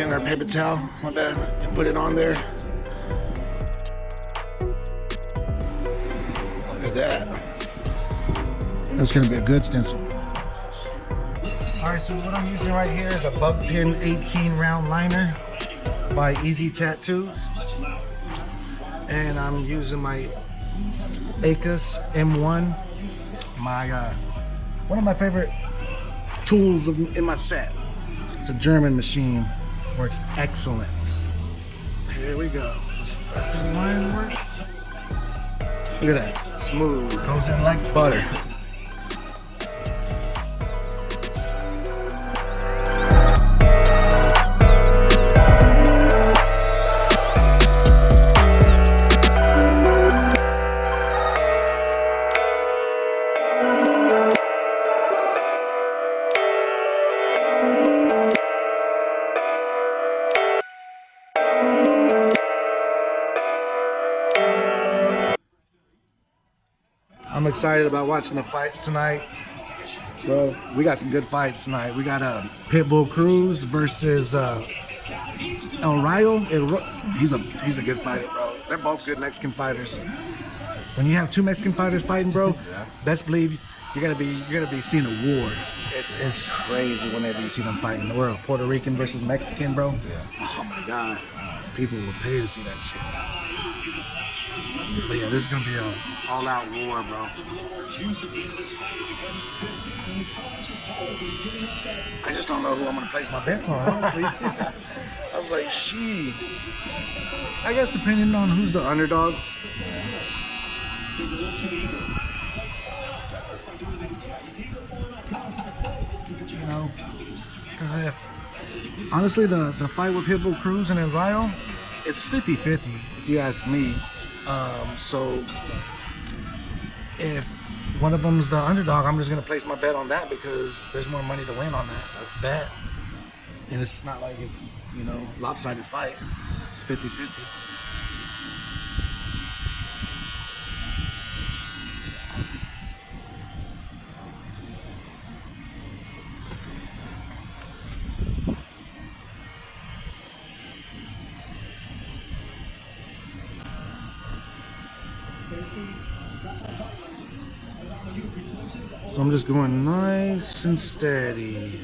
napkin or paper towel, my bad, and put it on there. Look at that. That's gonna be a good stencil. All right, so what I'm using right here is a Bug Pin 18 round liner by Easy Tattoos. And I'm using my Acus M1, one of my favorite tools in my set. It's a German machine, works excellent. Here we go. Start the line work. Look at that, smooth, goes in like butter. I'm excited about watching the fights tonight, bro. We got some good fights tonight. We got Pitbull Cruz versus El Rayo. He's a good fighter, bro. They're both good Mexican fighters. When you have two Mexican fighters fighting, bro, best believe you're gonna be seeing a war. It's crazy whenever you see them fighting. The world, Puerto Rican versus Mexican, bro. Oh my God, people will pay to see that shit. But yeah, this is gonna be an all-out war, bro. I just don't know who I'm gonna place my bets on, honestly. I was like, shit. I guess depending on who's the underdog. You know, because if honestly the fight with Pitbull Cruz and El Rayo, it's 50-50 if you ask me. So if one of them's the underdog, I'm just gonna place my bet on that because there's more money to win on that bet. And it's not like it's, you know, lopsided fight. It's 50-50. So I'm just going nice and steady.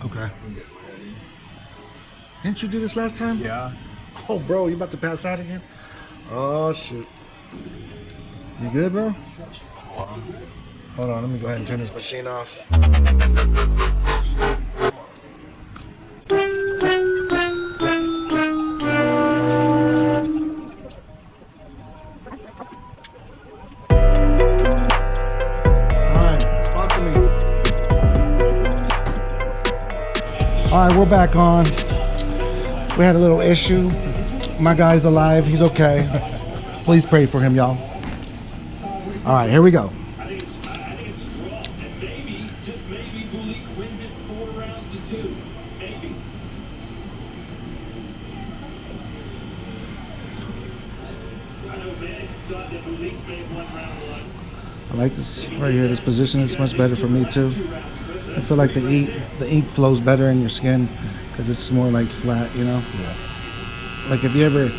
Okay. Didn't you do this last time? Yeah. Oh, bro, you about to pass out again? Oh, shoot. You good, bro? Hold on, let me go ahead and turn this machine off. All right, we're back on. We had a little issue. My guy's alive. He's okay. Please pray for him, y'all. All right, here we go. I like this right here. This position is much better for me too. I feel like the ink flows better in your skin because it's more like flat, you know. Yeah. Like if you ever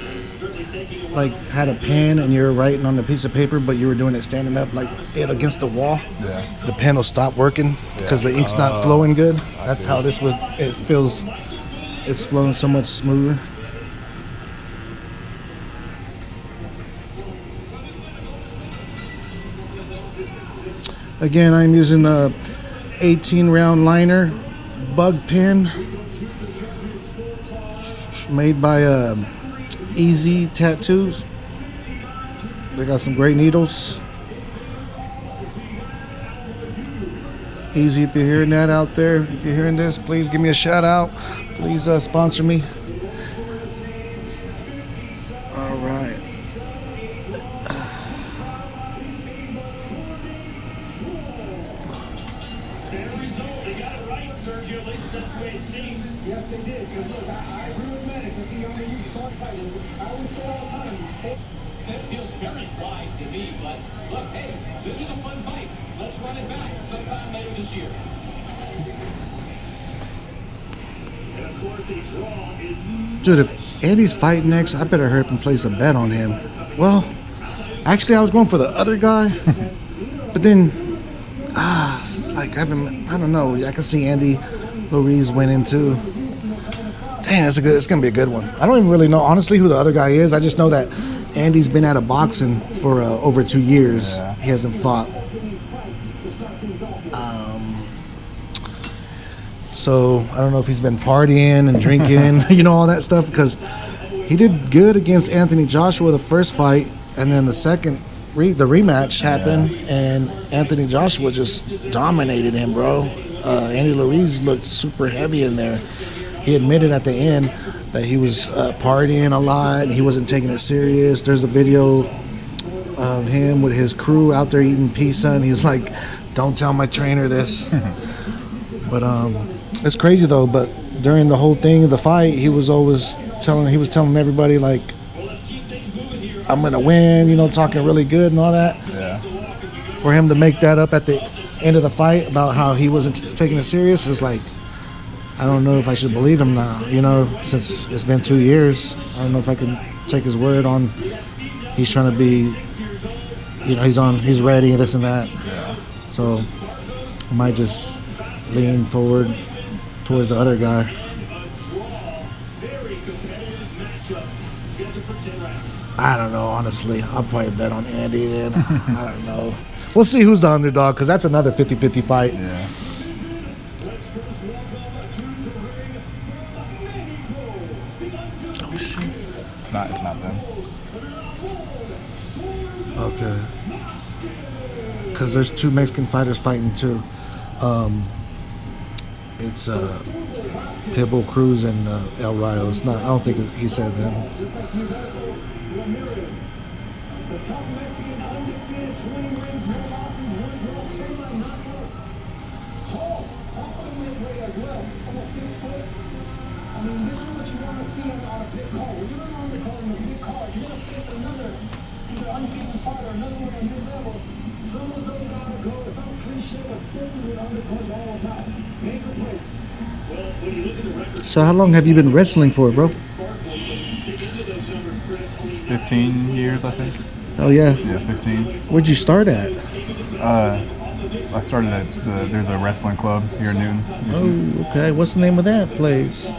like had a pen and you're writing on a piece of paper, but you were doing it standing up like it against the wall, the pen will stop working because the ink's not flowing good. That's how this would. It feels. It's flowing so much smoother. Again, I'm using a 18 round liner bug pin made by Easy Tattoos. They got some great needles. Easy, if you're hearing that out there, if you're hearing this, please give me a shout out. Please sponsor me. All right. Yes, they did. Because look, I agree with Maddox. I think I'm going to use start fighting. I always say all the time. That feels very wide to me, but look, hey, this is a fun fight. Let's run it back sometime later this year. And of course, a draw is... Dude, if Andy's fighting next, I better hurry up and place a bet on him. Well, actually, I was going for the other guy, but then, it's like I don't know. I can see Andy Ruiz winning too. Damn, it's gonna be a good one. I don't even really know honestly who the other guy is. I just know that Andy's been out of boxing for over 2 years. Yeah. He hasn't fought. So I don't know if he's been partying and drinking, all that stuff, because he did good against Anthony Joshua the first fight, and then the second the rematch happened, and Anthony Joshua just dominated him, bro. Andy Ruiz looked super heavy in there. He admitted at the end that he was partying a lot. He wasn't taking it serious. There's a video of him with his crew out there eating pizza, and he was like, "Don't tell my trainer this." But it's crazy though. But during the whole thing of the fight, he was telling everybody like, "I'm gonna win," talking really good and all that. Yeah. For him to make that up at the end of the fight about how he wasn't taking it serious is like, I don't know if I should believe him now. Since it's been 2 years, I don't know if I can take his word on he's trying to be, he's ready, this and that. Yeah. So I might just lean forward towards the other guy. I don't know, honestly. I'll probably bet on Andy then. I don't know. We'll see who's the underdog, because that's another 50-50 fight. Yeah. Oh, shit. It's not them. Okay. Because there's 2 Mexican fighters fighting too. It's Pitbull Cruz and El Rayo. It's not. I don't think he said them. So how long have you been wrestling for, bro? 15 years, I think. Oh yeah. Yeah, 15. Where'd you start at? I started at there's a wrestling club here in Newton. Oh, okay. What's the name of that place?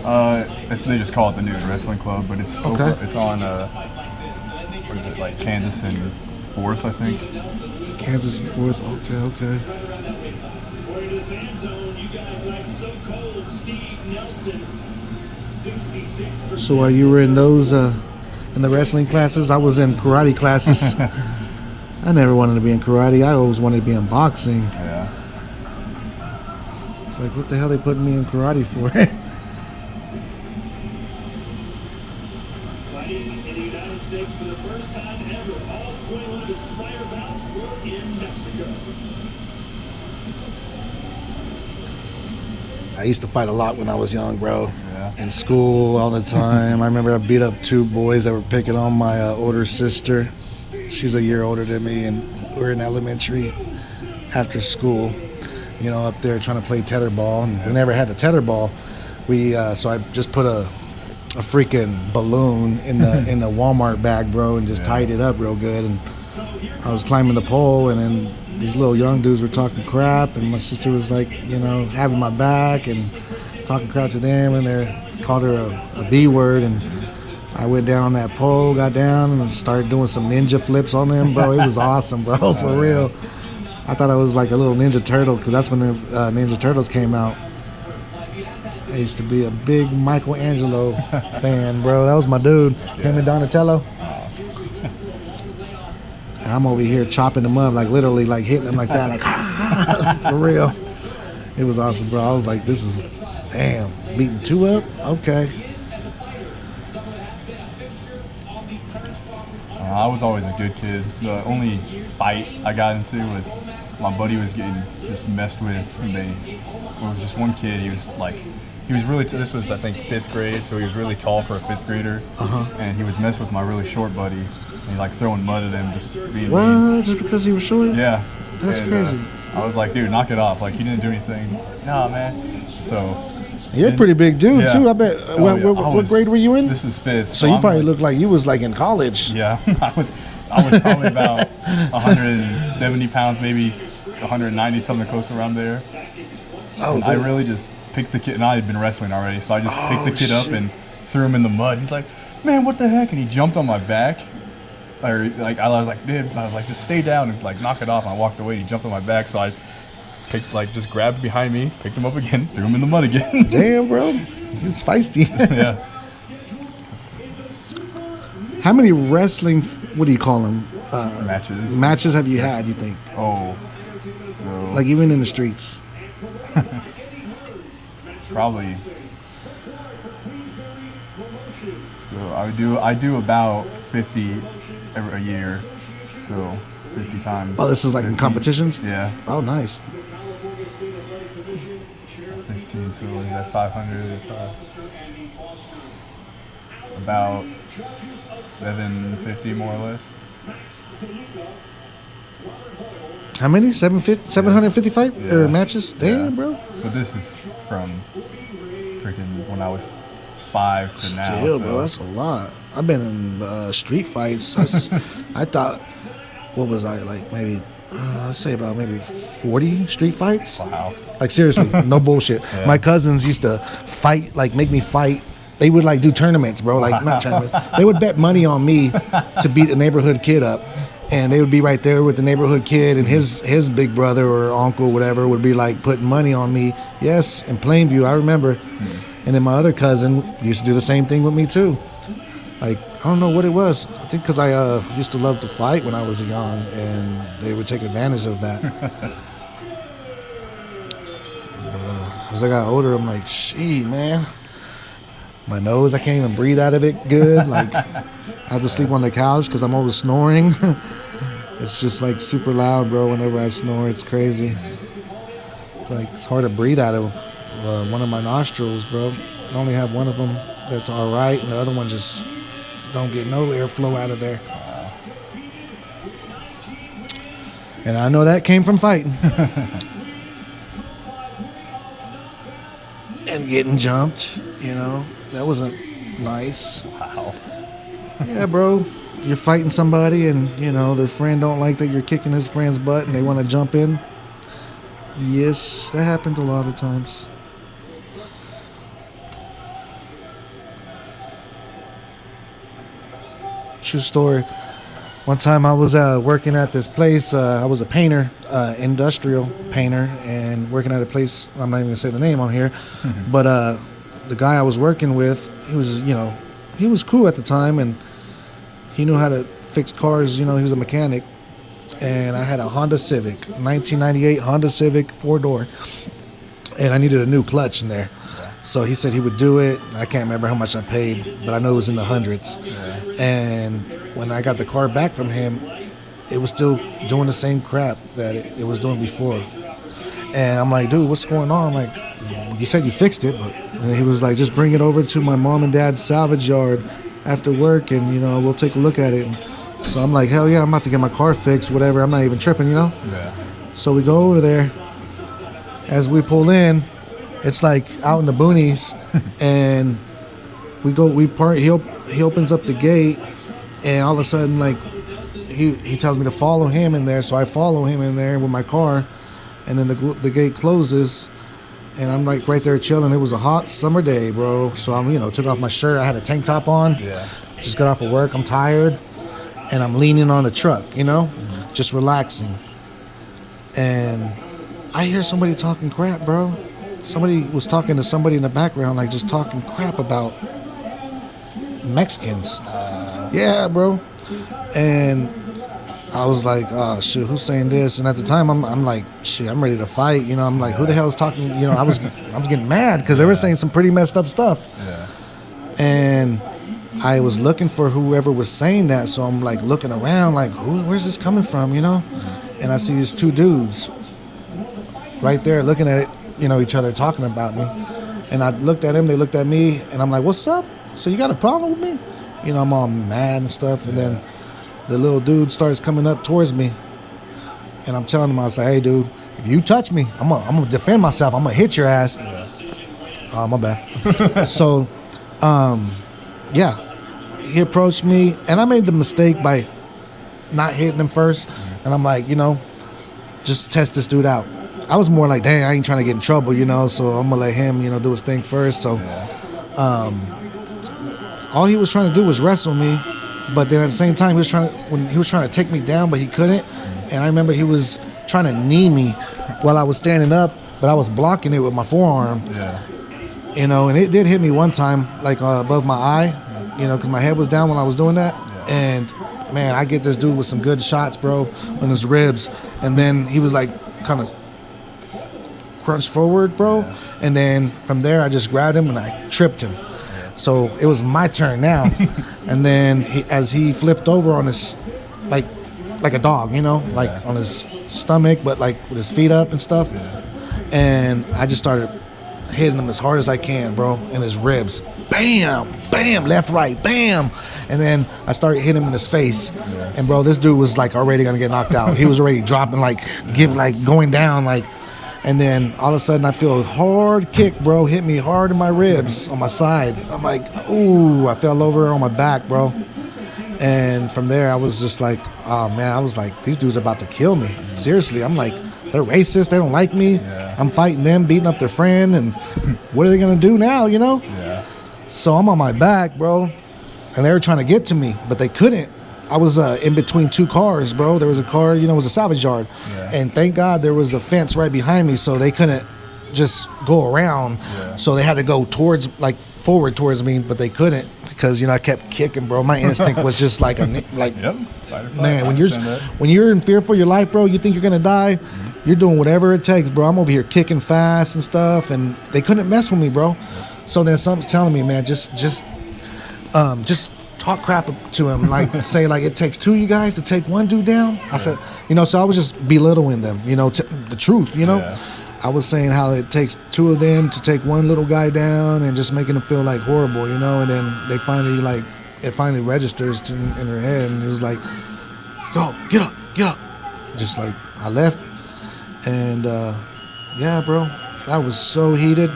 They just call it the Newton Wrestling Club, but it's Okay. it's on what is it, like Kansas and 4th, I think. Kansas and 4th. Okay. So while you were in those in the wrestling classes, I was in karate classes. I never wanted to be in karate. I always wanted to be in boxing. Yeah. It's like, what the hell they putting me in karate for? Fighting in the United States for the first time ever. All 21 of his prior bouts were in Mexico. I used to fight a lot when I was young, bro. Yeah. In school all the time. I remember I beat up 2 boys that were picking on my older sister. She's a year older than me, and we were in elementary after school, up there trying to play tetherball. And we never had a tetherball. So I just put a freaking balloon in the Walmart bag, bro, and just tied it up real good. And I was climbing the pole, and then these little young dudes were talking crap, and my sister was like, having my back and talking crap to them, and they called her a B word, and I went down on that pole, got down, and started doing some ninja flips on them, bro. It was awesome, bro, for real. I thought I was like a little Ninja Turtle because that's when the Ninja Turtles came out. I used to be a big Michelangelo fan, bro. That was my dude. Him and Donatello. And I'm over here chopping them up, like literally, like hitting them like that, like, like for real. It was awesome, bro. I was like, this is, damn, beating 2 up? Okay. I was always a good kid. The only fight I got into was my buddy was getting just messed with. And it was just one kid. He was really. This was I think 5th grade, so he was really tall for a 5th grader. And he was messing with my really short buddy, and he like throwing mud at him, just being What? mean. Just because he was short? Yeah. That's And, crazy. I was like, dude, knock it off. Like he didn't do anything. He's like, nah, man. So. You're a pretty big dude, Yeah. too. I bet. Oh, What, yeah. what grade were you in? This is 5th. So you I'm probably like- looked like you was like in college. Yeah, I was probably about 170 pounds, maybe 190, something close around there. Oh, And I really just picked the kid, and I had been wrestling already, so I just picked the kid up and threw him in the mud. He's like, man, what the heck? And he jumped on my back. Or like I was like, dude, I was like, just stay down and like knock it off. And I walked away. He jumped on my back, so I picked just grabbed behind me, picked him up again, threw him in the mud again. Damn, bro. He was feisty. Yeah. How many wrestling, what do you call them, Matches. have you had, you think? Oh, so Like even in the streets? probably. So I do about 50 a year, so 50 times. Oh, this is like in 15. competitions? Yeah, Oh, nice. 15. So what is that? 500. About 750 more or less. How many? 755 Yeah. matches? Damn, Yeah. bro. But this is from freaking when I was 5 to now. Still, so. bro, that's a lot. I've been in street fights. I thought, what was I, like maybe, let's say about maybe 40 street fights? Wow. Like seriously, no bullshit. Yeah. My cousins used to fight, like make me fight. They would like do tournaments, bro. Like not tournaments. They would bet money on me to beat a neighborhood kid up. And they would be right there with the neighborhood kid, and his big brother or uncle, whatever, would be like putting money on me. Yes, in Plainview, I remember. And then my other cousin used to do the same thing with me too. Like, I don't know what it was. I think because I used to love to fight when I was young, and they would take advantage of that. But as I got older, I'm like, shit, man. My nose, I can't even breathe out of it good. Like, I have to sleep on the couch because I'm always snoring. It's just like super loud, bro. Whenever I snore, it's crazy. It's like it's hard to breathe out of one of my nostrils, bro. I only have one of them that's all right, and the other one just don't get no airflow out of there. And I know that came from fighting. And getting jumped, you know. That wasn't nice. Wow. Yeah, bro. You're fighting somebody and, you know, their friend don't like that you're kicking his friend's butt and they want to jump in. Yes, that happened a lot of times. True story. One time I was working at this place. I was a painter, industrial painter, and working at a place. I'm not even gonna say the name on here, but the guy I was working with, he was, you know, he was cool at the time, and he knew how to fix cars. You know, he was a mechanic, and I had a Honda Civic, 1998 Honda Civic 4-door, and I needed a new clutch in there. So he said he would do it. I can't remember how much I paid, but I know it was in the hundreds. Yeah. And when I got the car back from him, it was still doing the same crap that it was doing before. And I'm like, dude, what's going on? I'm like, you said you fixed it, but and he was like, just bring it over to my mom and dad's salvage yard after work, and you know, we'll take a look at it. And so I'm like, hell yeah, I'm about to get my car fixed, whatever. I'm not even tripping, you know. Yeah. So we go over there. As we pull in, it's like out in the boonies, and we part. He opens up the gate, and all of a sudden, like he tells me to follow him in there. So I follow him in there with my car, and then the gate closes, and I'm like right there chilling. It was a hot summer day, bro. So I'm took off my shirt. I had a tank top on. Yeah. Just got off of work. I'm tired, and I'm leaning on the truck, just relaxing. and I hear somebody talking crap, bro. Somebody was talking to somebody in the background, like just talking crap about Mexicans. Yeah, bro. And I was like, oh shoot, who's saying this? And at the time, I'm like, shit, I'm ready to fight. You know, I'm like, who the hell is talking? You know, I was getting mad because they were saying some pretty messed up stuff. Yeah. And I was looking for whoever was saying that, so I'm like looking around, like, where's this coming from? You know, and I see these two dudes right there looking at it, you know, each other talking about me. And I looked at him, they looked at me, and I'm like, what's up? So you got a problem with me? You know, I'm all mad and stuff. And then the little dude starts coming up towards me, and I'm telling him, I was like, hey, dude, if you touch me, I'm gonna defend myself. I'm gonna hit your ass. Oh, my bad. So, yeah, he approached me, and I made the mistake by not hitting him first. And I'm like, you know, just test this dude out. I was more like, dang, I ain't trying to get in trouble, you know, so I'm gonna let him, you know, do his thing first. So, all he was trying to do was wrestle me, but then at the same time, he was trying to take me down, but he couldn't. And I remember he was trying to knee me while I was standing up, but I was blocking it with my forearm. Yeah. You know, and it did hit me one time, like above my eye, you know, because my head was down when I was doing that. Yeah. And man, I get this dude with some good shots, bro, on his ribs, and then he was like kind of crunched forward, bro. Yeah. And then from there, I just grabbed him and I tripped him. Yeah. So it was my turn now. And then as he flipped over on his, like a dog, you know, like on his stomach, but like with his feet up and stuff. Yeah. And I just started hitting him as hard as I can, bro, in his ribs. Bam, bam, left, right, bam. And then I started hitting him in his face. Yeah. And bro, this dude was like already gonna get knocked out. He was already dropping, like going down, like. And then all of a sudden I feel a hard kick, bro, hit me hard in my ribs on my side. I'm like, ooh, I fell over on my back, bro. And from there I was just like, oh man, I was like, these dudes are about to kill me. Seriously, I'm like, they're racist, they don't like me. Yeah. I'm fighting them, beating up their friend, and what are they gonna do now, you know? Yeah. So I'm on my back, bro, and they were trying to get to me, but they couldn't. I was in between two cars, bro. There was a car, you know, it was a salvage yard. Yeah. And thank God there was a fence right behind me, so they couldn't just go around. Yeah. So they had to go forward towards me, but they couldn't because, you know, I kept kicking, bro. My instinct was just like, yep. Man, when you're in fear for your life, bro, you think you're going to die, you're doing whatever it takes, bro. I'm over here kicking fast and stuff, and they couldn't mess with me, bro. Yeah. So then something's telling me, man, just talk crap to him, like say like it takes two of you guys to take one dude down. I said, you know, so I was just belittling them, you know, the truth, you know. Yeah. I was saying how it takes two of them to take one little guy down and just making them feel like horrible, you know. And then they finally it finally registers in their head, and it was like, go, get up. Just like I left, and yeah, bro, I was so heated,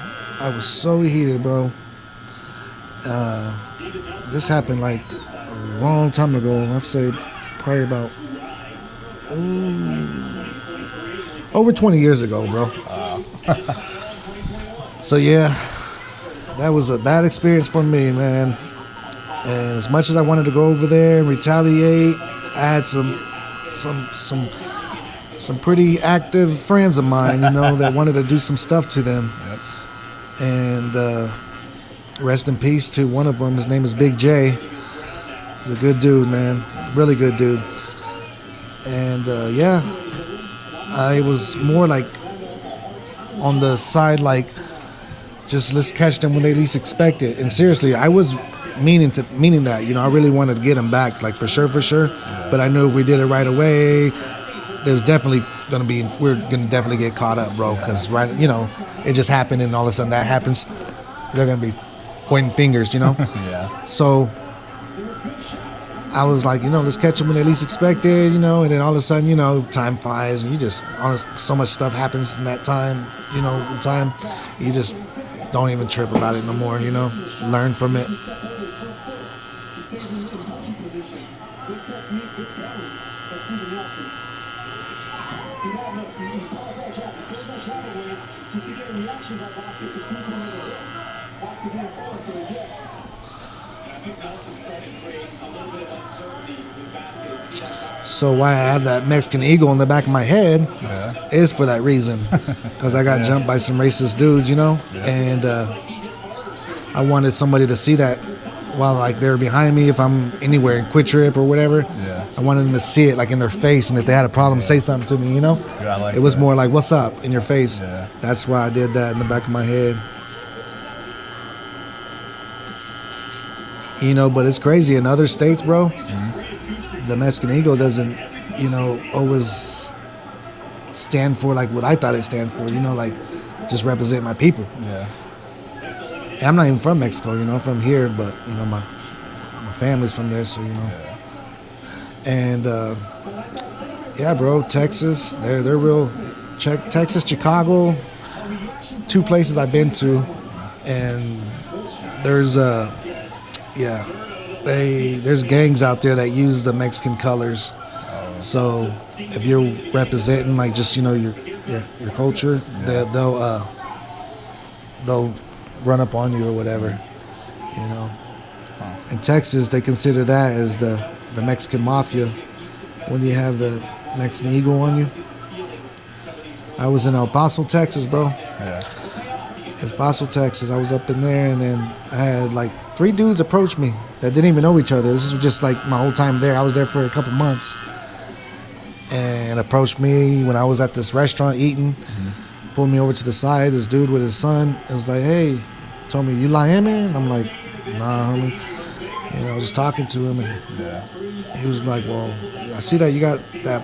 bro. This happened like a long time ago. I'd say probably about over 20 years ago, bro. So yeah, that was a bad experience for me, man. And as much as I wanted to go over there and retaliate, I had some pretty active friends of mine, you know, that wanted to do some stuff to them. Yep. And rest in peace to one of them. His name is Big J. He's a good dude, man. Really good dude. And yeah, I was more like on the side, like just let's catch them when they least expect it. And seriously, I was meaning that, you know, I really wanted to get him back, like for sure. Yeah. But I knew if we did it right away, there's definitely we're gonna definitely get caught up, bro. Because right, you know, it just happened, and all of a sudden that happens, they're gonna be pointing fingers, you know. Yeah. So I was like, you know, let's catch them when they least expect it, you know. And then all of a sudden, you know, time flies, and so much stuff happens in that time, you know, time. You just don't even trip about it no more, you know. Learn from it. So why I have that Mexican eagle in the back of my head is for that reason. Because I got jumped by some racist dudes, you know? And I wanted somebody to see that while like they're behind me, if I'm anywhere in Quick Trip or whatever. I wanted them to see it like in their face, and if they had a problem, say something to me, you know? Yeah, I like it was that. more like, what's up, in your face. Yeah. That's why I did that in the back of my head. You know, but it's crazy. In other states, bro, the Mexican eagle doesn't, you know, always stand for like what I thought it stand for, you know, like just represent my people. Yeah. And I'm not even from Mexico, you know, I'm from here, but, you know, my family's from there, so, you know. And, yeah, bro, Texas, they're real. Texas, Chicago, 2 places I've been to, and there's, there's gangs out there that use the Mexican colors. So if you're representing like just, you know, your culture, they'll run up on you or whatever, you know. In Texas, they consider that as the Mexican mafia when you have the Mexican eagle on you. I was in El Paso, Texas, bro. Yeah. El Paso, Texas. I was up in there, and then I had like 3 dudes approach me that didn't even know each other. This was just like my whole time there. I was there for a couple months, and approached me when I was at this restaurant eating. Pulled me over to the side. This dude with his son. It was like, hey, told me, you Miami? And I'm like, nah, homie. You know, I was just talking to him, and he was like, well, I see that you got that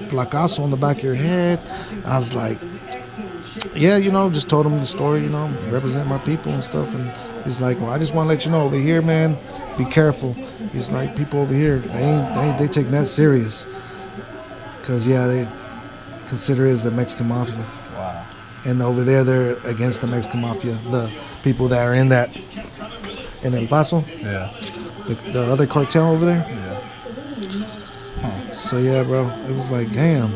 placazo on the back of your head. I was like, yeah, you know, just told him the story, you know, represent my people and stuff. And he's like, well, I just want to let you know, over here, man, be careful. He's like, people over here, they take that serious. Because, yeah, they consider it as the Mexican mafia. Wow. And over there, they're against the Mexican mafia. The people that are in that, in El Paso, Yeah. the other cartel over there. Yeah. So, yeah, bro, it was like, damn.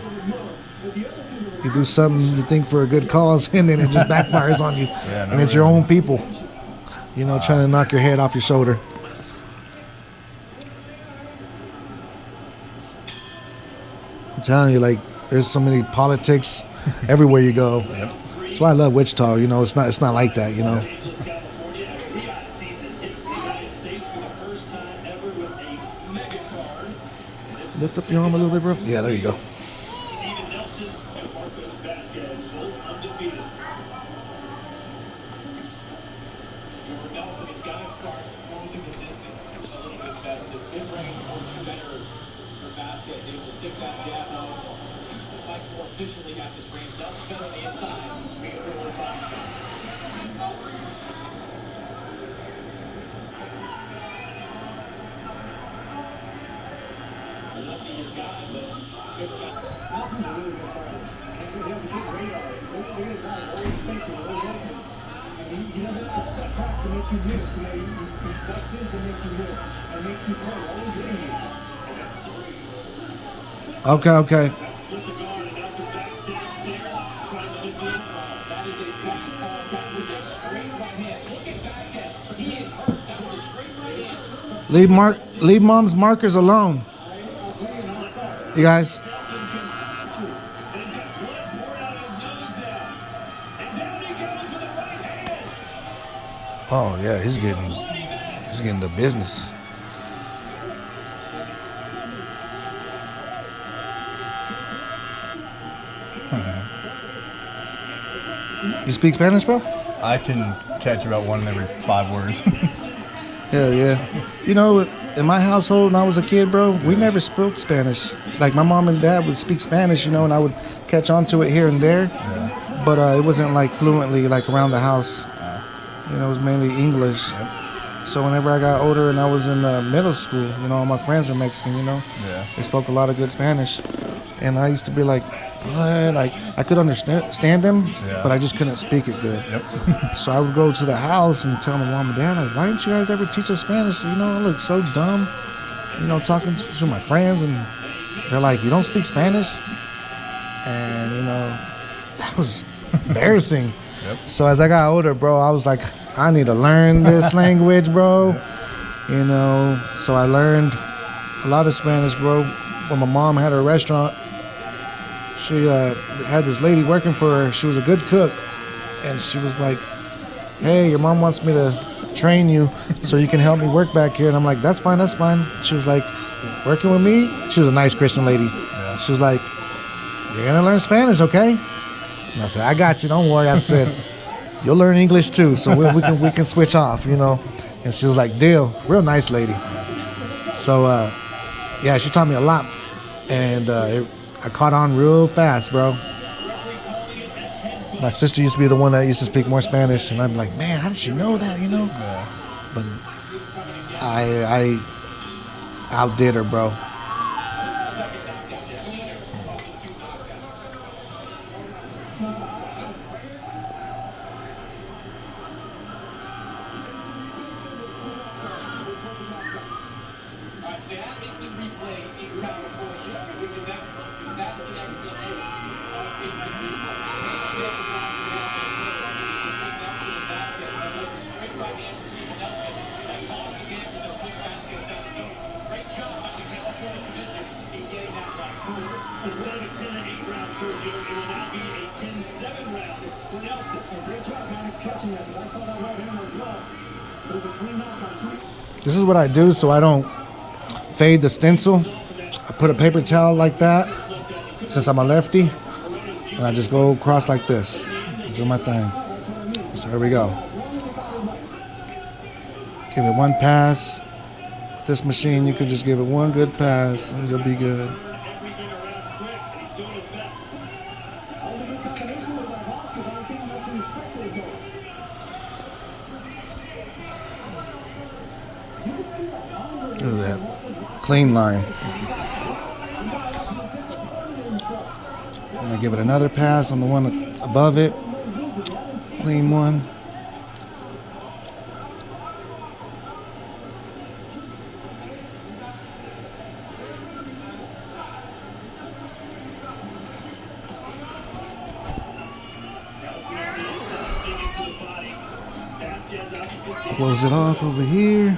You do something you think for a good cause, and then it just backfires on you. Yeah, no and it's your own people, you know, trying to knock your head off your shoulder. I'm telling you, like, there's so many politics everywhere you go. That's why I love Wichita. You know, it's not like that. You know. Lift up your arm a little bit, bro. Yeah, there you go. Officially got this range up, spin on the inside. We go for 5 shots. Let's see his guy, but good job. He doesn't have to step back to make you miss. You know, he busts in to make you miss and makes you play. Always in you. Okay. Leave mom's markers alone. You guys. Oh yeah, he's getting the business. You speak Spanish, bro? I can catch about 1 in every 5 words. Hell yeah. You know, in my household when I was a kid, bro, we never spoke Spanish. Like my mom and dad would speak Spanish, you know, and I would catch on to it here and there. Yeah. But it wasn't like fluently, like around the house. You know, it was mainly English. Yep. So whenever I got older and I was in middle school, you know, all my friends were Mexican, you know. Yeah. They spoke a lot of good Spanish. And I used to be like, what? Like, I could understand them, but I just couldn't speak it good. Yep. So I would go to the house and tell my mom and dad, like, why didn't you guys ever teach us Spanish? You know, I look so dumb, you know, talking to my friends. And they're like, you don't speak Spanish? And, you know, that was embarrassing. Yep. So as I got older, bro, I was like, I need to learn this language, bro. You know, so I learned a lot of Spanish, bro. when my mom had her restaurant, she had this lady working for her. She was a good cook, and she was like, "Hey, your mom wants me to train you so you can help me work back here." And I'm like, "That's fine, that's fine." She was like, "Working with me?" She was a nice Christian lady. Yeah. She was like, "You're gonna learn Spanish, okay?" And I said, "I got you. Don't worry." I said, "You'll learn English too, so we can switch off, you know." And she was like, "Deal." Real nice lady. So yeah, she taught me a lot, and I caught on real fast, bro. My sister used to be the one that used to speak more Spanish, and I'm like, "Man, how did she know that?" You know. Yeah. But I outdid her, bro. They have instant replay in California, which is excellent because that is an excellent use of instant replay. Nelson and Vasquez, that was a straight right hand from Steven Nelson that caused the damage that put Vasquez down the zone. Great job by the California Commission in getting that right. So instead of a 10-8 round, Sergio, it will now be a 10-7 round for Nelson. Great job, Alex, catching that. I saw that right hand as well. But it was a clean knockout. This is what I do so I don't fade the stencil. I put a paper towel like that since I'm a lefty, and I just go across like this, do my thing. So here we go. Give it one pass. With this machine, you can just give it one good pass and you'll be good. Look at that. Clean line. I'm going to give it another pass on the one above it. Clean one. Close it off over here.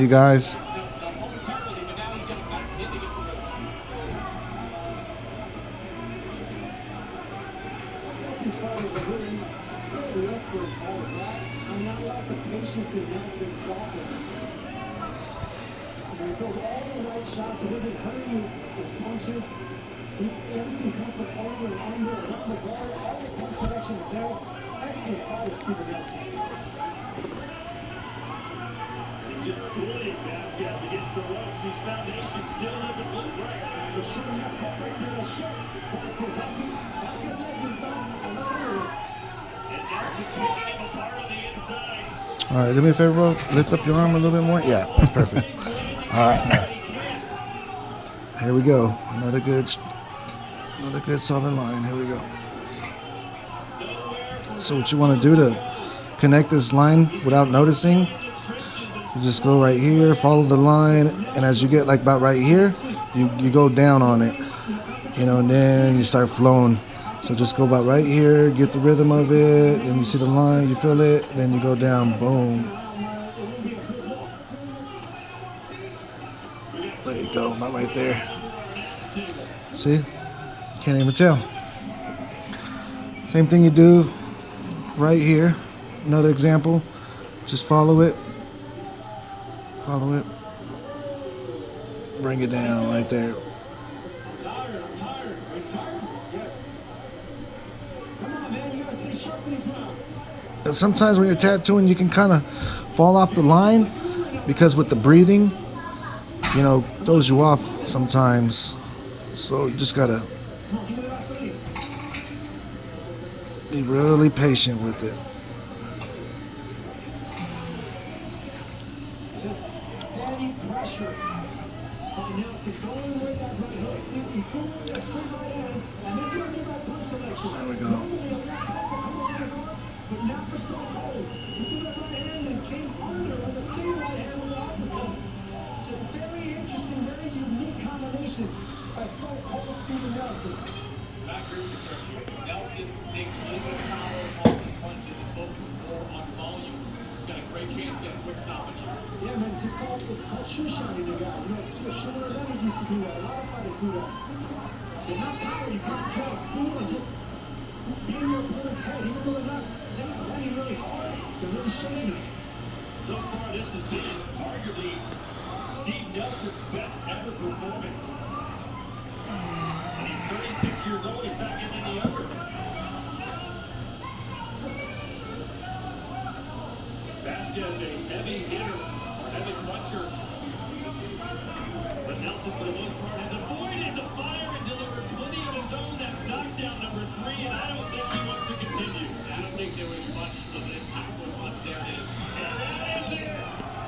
You guys. Just bullying Vasquez against the ropes, whose foundation still doesn't look right. The shooting up that right there, the shot. Vasquez legs is down. And Nelson kicking him apart on the inside. All right, do me a favor, bro. Lift up your arm a little bit more. Yeah, that's perfect. All right, here we go. Another good solid line. Here we go. So what you want to do to connect this line without noticing, you just go right here, follow the line, and as you get like about right here, you go down on it, you know, and then you start flowing. So just go about right here, get the rhythm of it, and you see the line, you feel it, then you go down, boom. There you go, about right there. See? Can't even tell. Same thing you do right here. Another example. Just follow it. Follow it. Bring it down right there. And sometimes when you're tattooing, you can kind of fall off the line because with the breathing, you know, throws you off sometimes. So you just gotta be really patient with it. Just steady pressure. Nelson going with that right hook. See, he threw a straight right hand, and this is the right punch selection. There we go. But not for so cold. He threw that right hand and came under on the same right hand with the uppercut. Just very interesting, very unique combinations by so cold Steven Nelson. I agree with you, Sergio. Nelson takes a little bit of power off his punches and focuses more on volume. got a great chance to get a quick stoppage. Yeah, man, it's called shoe shining the guy. You know, Sugar Leonard used to do that. A lot of fighters do that. They're not power, you concentrate on speed and just be in your opponent's head. Even though they're not running really hard, they're really shutting them. So far, this has been arguably Steve Nelson's best ever performance. And he's 36 years old. He's not getting any younger. Vasquez, a heavy hitter, heavy puncher. But Nelson, for the most part, has avoided the fire and delivered plenty of his own. That's knockdown number 3, and I don't think he wants to continue. I don't think there was much of an impact once there it is.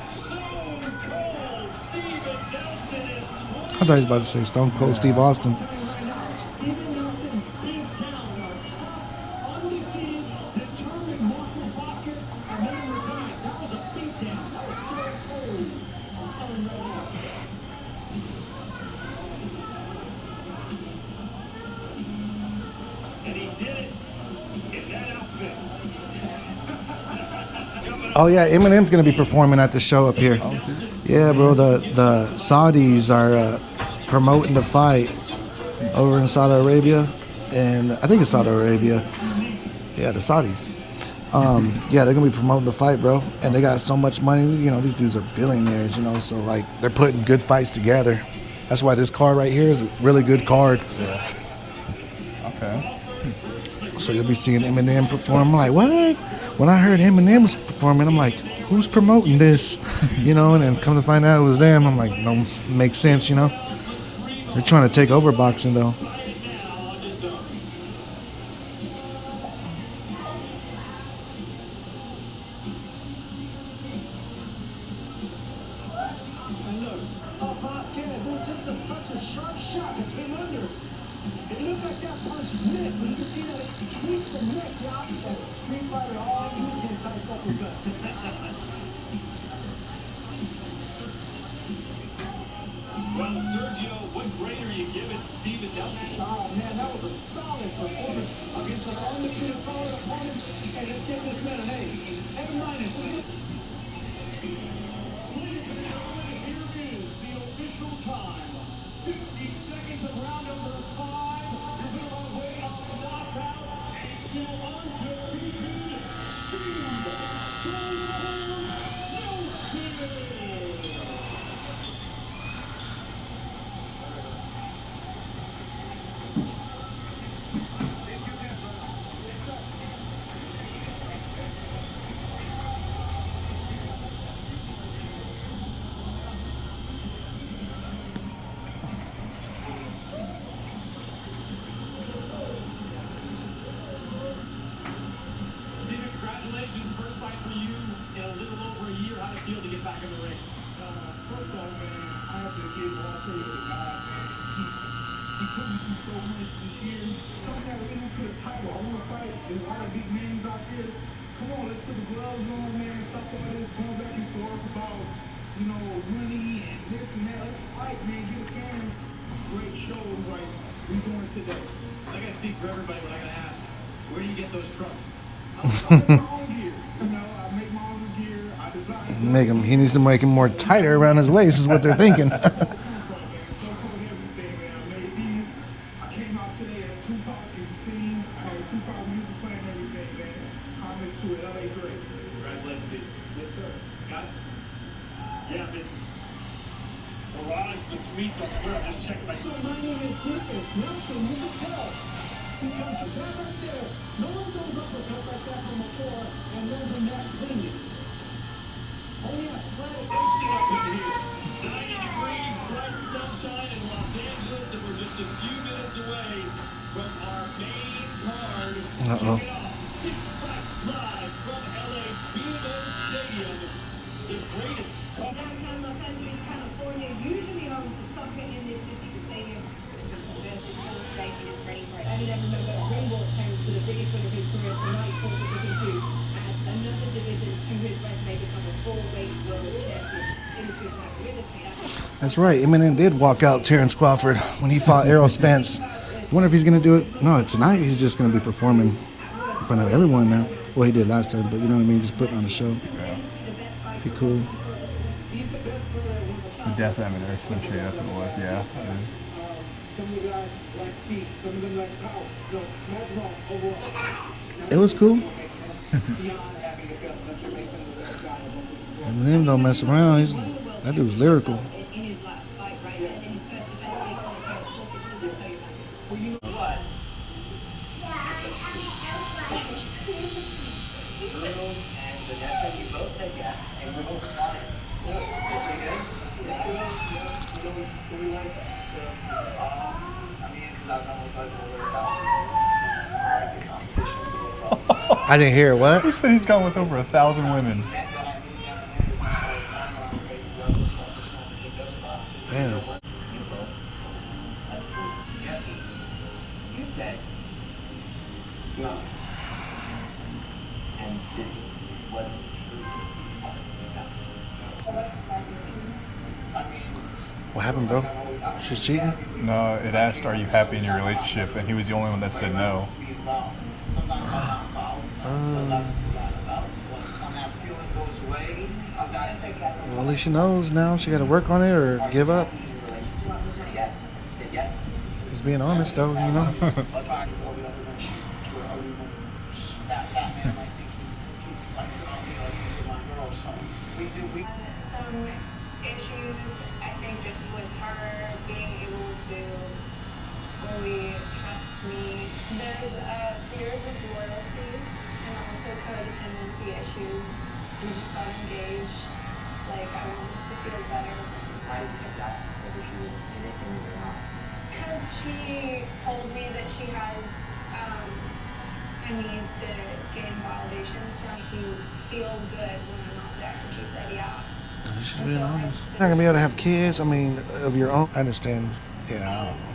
Stone Cold Steven Nelson is 20. I thought he was about to say Stone Cold Steve Austin. Steven Nelson beat down our tough, undefeated, determined Marcos Vasquez and then he retired. That was a beatdown. That was so cold. I'm telling you right now. And he did it in that outfit. Oh yeah, Eminem's gonna be performing at the show up here. Yeah, bro. The Saudis are promoting the fight over in Saudi Arabia, and I think it's Saudi Arabia. Yeah, the Saudis. Yeah, they're gonna be promoting the fight, bro. And they got so much money. You know, these dudes are billionaires. You know, so like they're putting good fights together. That's why this card right here is a really good card. Okay. So you'll be seeing Eminem perform. I'm like, what? When I heard Eminem was performing, I'm like, who's promoting this? You know, and then come to find out it was them. I'm like, no, makes sense, you know? They're trying to take over boxing, though. And look, Vasquez, it was just such a sharp shot that came under. It looked like that punch missed, but you can see that it tweaked the neck the opposite. Street Fighter all weekend type uppercut. Well, Sergio, what grade are you giving Steven Nelson? Oh man, that was a solid performance against an undefeated solid opponent. And let's give this man an A. A minus. Ladies and gentlemen, here is the official time. 50 seconds of round number 5. You're going to weigh off the knockout. And still undefeated, Steve Nelson. Steven, congratulations. First fight for you in a little over a year. How'd it feel to get back in the ring? First off, man, I have to give all praise to God, man. He put me through so much this year. Sometimes we get into the title. I want to fight. There's a lot of big names out there. Come on, let's put the gloves on, man. Stop all this going back and forth about, you know, money and this and that. Let's fight, man. Give the fans great shows like we're doing today. I gotta speak for everybody when I gotta ask, where do you get those trucks? I make my own gear. You know, I make my own gear. I design. Make him. He needs to make him more tighter around his waist. Is what they're thinking. So cool everything, man. I made these. I came out today as Tupac. You've seen. I had a Tupac music playing everything, man. Comments to it. LA great. Congratulations, Steve. Yes, sir. Guys? Yeah, I've been barraged with tweets on Twitter. Just checking my So my name is Dickens. Nelson, you can tell. Because that right there, no one goes uppercuts like that from before and lands them that clean. Only athletic. Roasting up in here. 90 degrees, bright sunshine in Los Angeles, and we're just a few minutes away from our main card. Uh-oh. Kicking off 6 fights live from LA BMO Stadium. The greatest. Downtown Los Angeles, California, usually home to something in this city. The stadium, the stadium is ready for it. And then remember, Rainbow came to the biggest win of his career tonight, fought for Division 2, and another Division to his resume, become a 4-weight world champion in the superfight military. That's right. Eminem did walk out Terrence Crawford when he fought Errol Spence. I wonder if he's gonna do it. No, tonight he's just gonna be performing in front of everyone now. Well, he did last time, but you know what I mean. Just putting on a show. Yeah. Be cool. The Death Anniversary, that's what it was. Yeah. Some of the guys lack speed, some of them lack power. No, Madron overall. It was cool. Beyond having a film, that's what makes him the best guy of all. Eminem don't mess around. That dude's lyrical. In his last fight, right? In his first defense against Well, you know what? Bruno and Vanessa, you both said yes, and we're both honest. Yeah, it's pretty good. It's good. Yeah, you know, we like that. I mean, because I was almost like over 1,000. I like the competition, so I didn't hear what. He said he's gone with over 1,000 women. Damn. Jesse, you said no. And this wasn't true. I mean, What happened, bro? She's cheating? No, it asked, "Are you happy in your relationship?" And he was the only one that said no. sometimes I'm involved. Sometimes it's not about. So when that feeling goes away, I gotta take that. Well, at least she knows now. She got to work on it or give up. Yes. Said yes. He's being honest, though, you know. But back is all the other than shoot to a woman. That man might think he's flexing on me like he's my girl or something. some issues, I think, just with her being able to really trust me. There's fears with loyalty and also codependency issues. We just got engaged. Like, I want us to feel better. Why do you think that? Whether she was anything or not? Because she told me that she has a need to gain validation from to feel good when I'm not there. And she said, yeah. You should be honest. You're not gonna be able to have kids. I mean, of your own. I understand. Yeah, I don't know.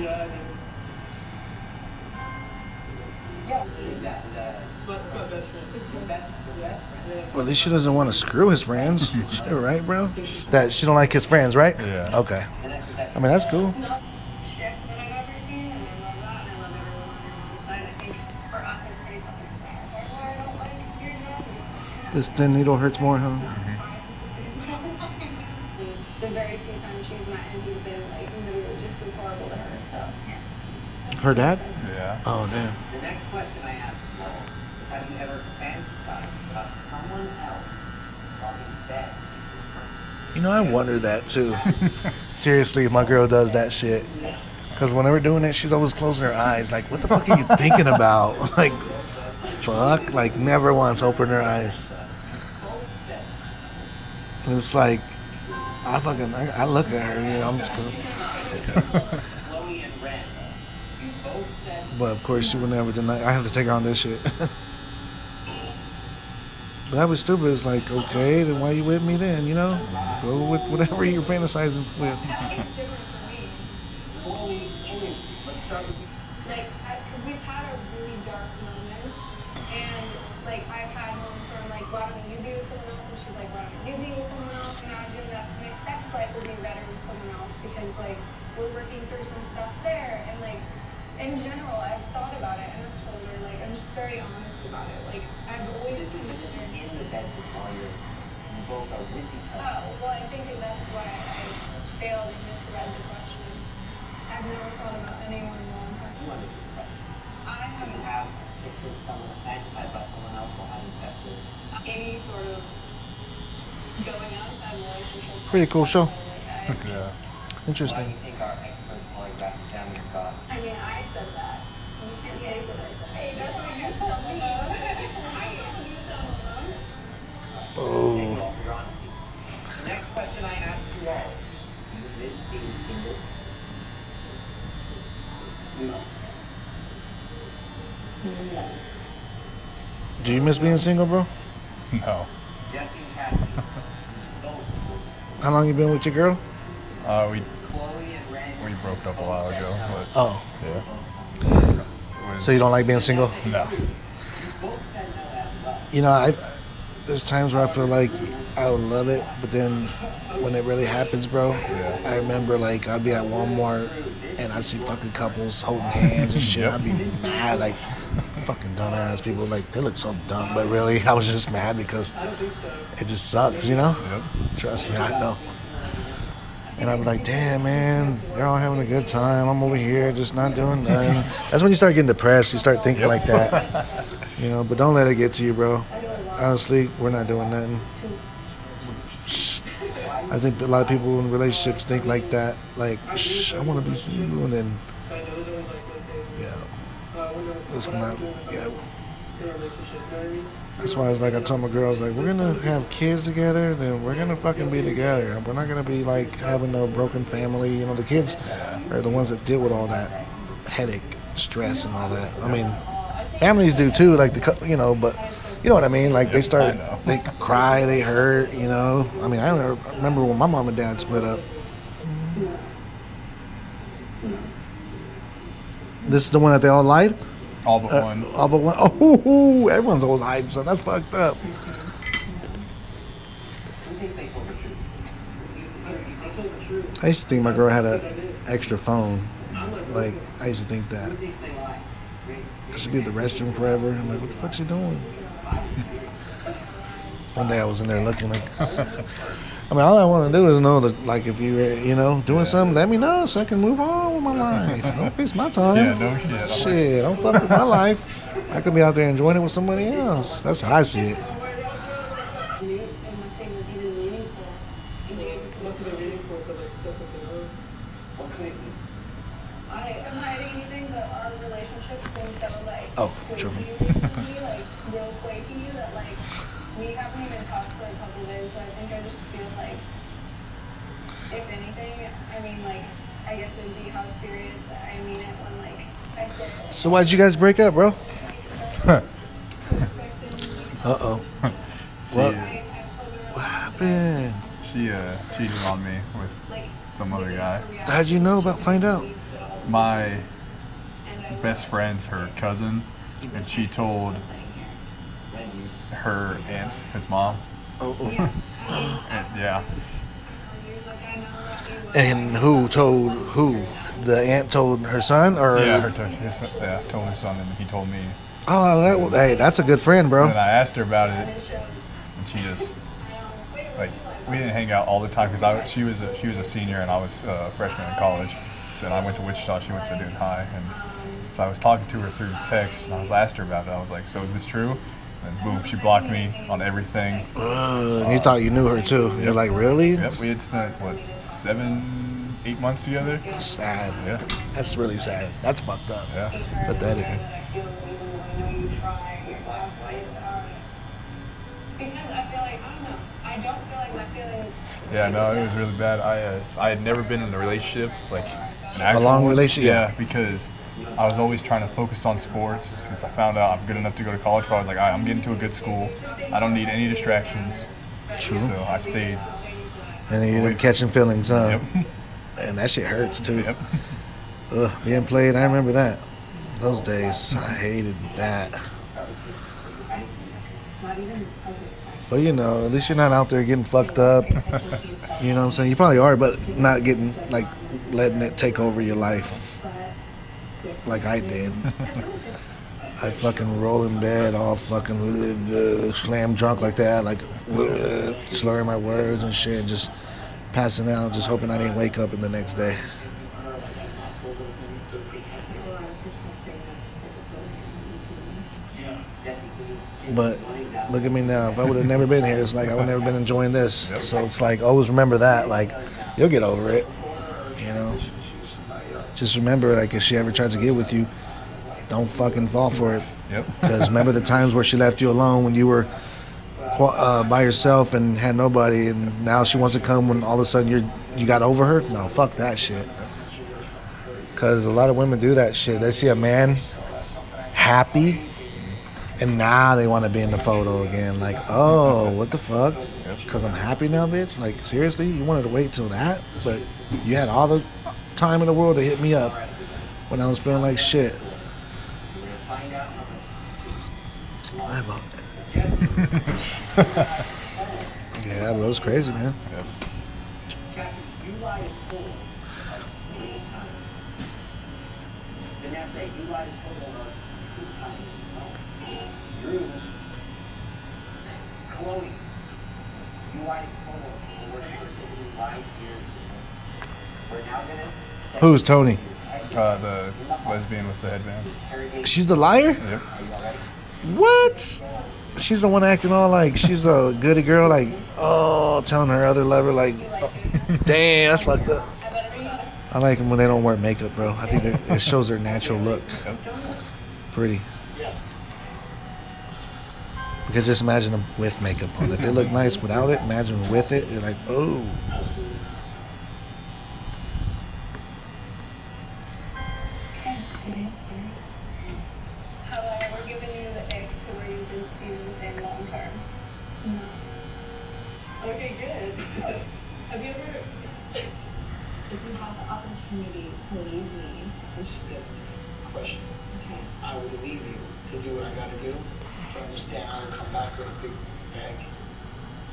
Yeah, I mean, Is that it's my best friend. your best friend? Well, at least she doesn't want to screw his friends. Shit, right, bro? That she don't like his friends, right? Yeah. Okay. I mean, that's cool. Shit that I've ever seen, and I love that, and I love everyone on your side. I think for us, it's pretty self-explanatory why I don't like your job. This thin needle hurts more, huh? The very few times she's met him, he's been like literally just as horrible to her. So yeah. Her dad? Yeah. Oh, damn. The next question I asked Flo is, have you ever fantasized about someone else while in bed? You know, I wonder that too. Seriously, if my girl does that shit. Because when we're doing it, she's always closing her eyes. Like, what the fuck are you thinking about? Like, fuck. Like, never once open her eyes. And it's like, I look at her, you know, I'm just, Chloe and Ren, you both said but of course she would never deny. I have to take her on this shit. But that was stupid. It's like, okay, then why you with me then, you know? Go with whatever you're fantasizing with. Like, because we've had a really dark moments, and like I've had moments where I'm like, why don't you be with someone else? And she's like, why don't you be with someone else? And I do that. My sex life will be better with someone else because like we're working through some stuff there, and like in general, I've thought about it and I've told her like I'm just very honest about it. Like I've always this is considered. in the bed while you both are with each other. Well, I think that that's why I failed and misread the question. I've never thought about anyone long time. You understand the question. I Do you haven't have pictures of someone fantasize about someone else while having sex with? any sort of going outside relationship. Pretty cool show. Like, I Yeah. just- Why Interesting. do you think our expert polygraphic examiner thought? I mean, I said that. You can't say what I said. Hey, that's what you told me. I told you something. Oh. Thank you all for your honesty. The next question I ask you all: do you miss being single? No. Do you miss being single, bro? No. Jesse and Cassie, both. How long you been with your girl? We Chloe and Ren. broke up a while ago, but Oh. yeah. It was- So you don't like being single? No. Both said no as well. You know, there's times where I feel like I would love it, but then when it really happens, bro, I remember like I'd be at Walmart and I'd see fucking couples holding hands and shit. Yep. I'd be mad, like Fucking dumbass people, like, they look so dumb, but really, I was just mad because it just sucks, you know? Yep. Trust me, I know. And I'm like, damn, man, they're all having a good time. I'm over here just not doing nothing. That's when you start getting depressed. You start thinking like that, you know. But don't let it get to you, bro. Honestly, we're not doing nothing. I think a lot of people in relationships think like that. Like, I want to be you, and then, yeah, it's not. Yeah. That's why I was like, I told my girls, like, we're gonna have kids together, then we're gonna fucking be together. We're not gonna be like having no broken family. You know, the kids are the ones that deal with all that headache, stress, and all that. I mean, families do too, like you know, but you know what I mean. Like they start, they cry, they hurt. You know, I mean, I remember when my mom and dad split up. This is the one that they all lied. All but one. All but one. Oh, everyone's always hiding something. That's fucked up. I used to think my girl had an extra phone. Like, I used to think that. I should be at the restroom forever. I'm like, what the fuck's she doing? One day I was in there looking like... I mean, all I want to do is know that, like, if you're, you know, doing something, let me know so I can move on with my life. Don't waste my time. Yeah, no shit. Shit, don't fuck with my life. I could be out there enjoying it with somebody else. That's how I see it. I am hiding anything, but our relationship seems so like Oh, true. like real flaky that like we haven't even talked for a couple days. So I think I just feel like, if anything, I mean, like, I guess it would be how serious I mean it when like I say. So why'd you guys break up, bro? Uh-oh. What? What happened? She cheated on me with some other guy. How'd you know about find out? My best friend's her cousin, and she told her aunt, his mom. Oh. And, yeah. And who told who? The aunt told her son, or Yeah, told her son, and he told me. Oh, hey, that's a good friend, bro. And I asked her about it, and she just like we didn't hang out all the time because she was a senior and I was a freshman in college. So I went to Wichita, she went to Newton High, and so I was talking to her through text, and I asked her about it. I was like, "So is this true?" And boom, she blocked me on everything. And you thought you knew her too. You're like, really? Yep, we had spent 7, 8 months together. Sad. Yeah. That's really sad. That's fucked up. Yeah. Pathetic. Because I feel like, I don't know, I don't feel like my feelings. Yeah, no, it was really bad. I had never been in a relationship, like an A actual long one. relationship. Yeah, because I was always trying to focus on sports. Since I found out I'm good enough to go to college, I was like, I'm getting to a good school. I don't need any distractions. True. So I stayed. And then you ended up catching feelings, huh? Yep. And that shit hurts too. Yep. Ugh, being played, I remember that. Those days, I hated that. But you know, at least you're not out there getting fucked up. You know what I'm saying? You probably are, but not getting, like, letting it take over your life. Like I did. I fucking roll in bed all fucking slam drunk like that, like slurring my words and shit, just passing out, just hoping I didn't wake up in the next day. But look at me now. If I would have never been here, it's like I would have never been enjoying this. So it's like, always remember that. Like, you'll get over it. You know? Just remember, like, if she ever tries to get with you, don't fucking fall for it. Yep. Because remember the times where she left you alone when you were by yourself and had nobody, and now she wants to come when all of a sudden you got over her? No, fuck that shit. Because a lot of women do that shit. They see a man happy, and now they want to be in the photo again. Like, oh, what the fuck? Because I'm happy now, bitch? Like, seriously? You wanted to wait till that? But you had all the time in the world to hit me up when I was feeling like shit. Yeah, but it was crazy, man. Yep. Drew, Chloe, you are total. We're personally 5 years. We're now gonna. Who's Tony? The lesbian with the headband. She's the liar? Yep. What? She's the one acting all like she's a goody girl, like, oh, telling her other lover, like, oh, damn, that's fucked up. I like them when they don't wear makeup, bro. I think it shows their natural look. Pretty. Because just imagine them with makeup on. If they look nice without it, imagine with it. You're like, oh. Have I ever given you the ick to where you didn't see this in long term? No. Okay, good. Have you ever, if you had the opportunity to leave me, This is a question. okay, I would leave you to do what I gotta do. But understand I will come back with a big bag.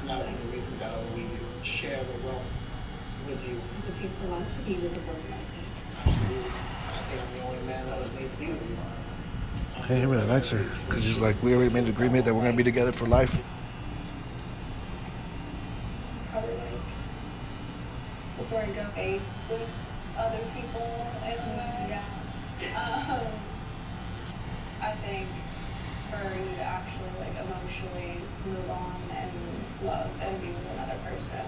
And that would be the reason that I will leave you. Share the wealth with you. Because it takes a lot to be with a woman like me. Absolutely. I think I'm the only man that was made to be with you. Hey, he really likes her. Because he's like, we already made an agreement that we're going to be together for life. probably like, before I go face with other people in a way. Yeah. I think for you to actually like emotionally move on and love and be with another person,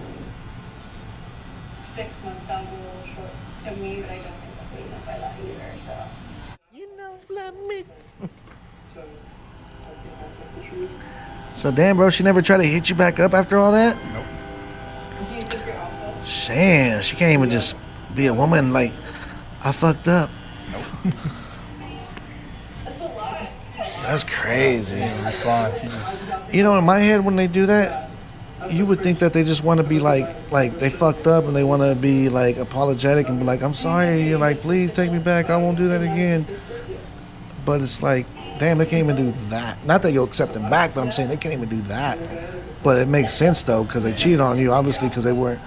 6 months sounds a little short to me, but I don't think that's what you meant by that either, so. You know, love me. So, I think that's officially. So, damn, bro, she never tried to hit you back up after all that? Nope. Do you think you're awful? Damn, she can't even just be a woman like, I fucked up. That's a lot. That's crazy. Respond. She just, You know, in my head, when they do that, you would think that they just want to be like they fucked up and they want to be like apologetic and be like, I'm sorry, you're like, please take me back, I won't do that again. But it's like, damn, they can't even do that. Not that you'll accept them back, but I'm saying they can't even do that. But it makes sense though, because they cheated on you, obviously, because they weren't,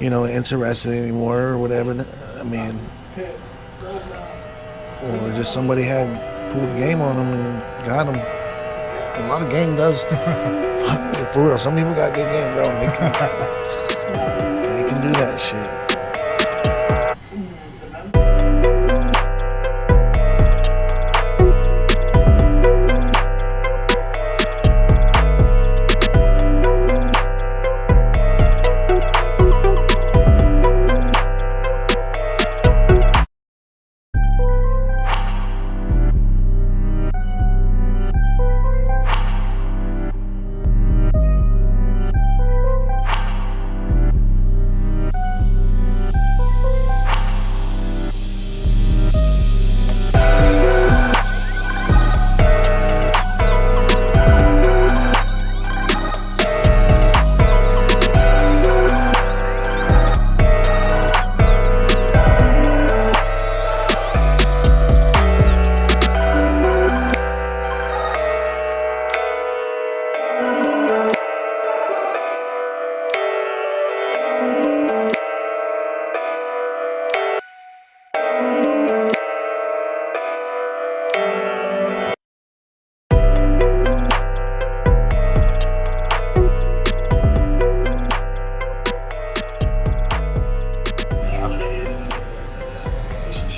you know, interested anymore or whatever. I mean, or just somebody had pulled game on them and got them. A lot of game does. For real, some people got good game, bro. They can do that shit.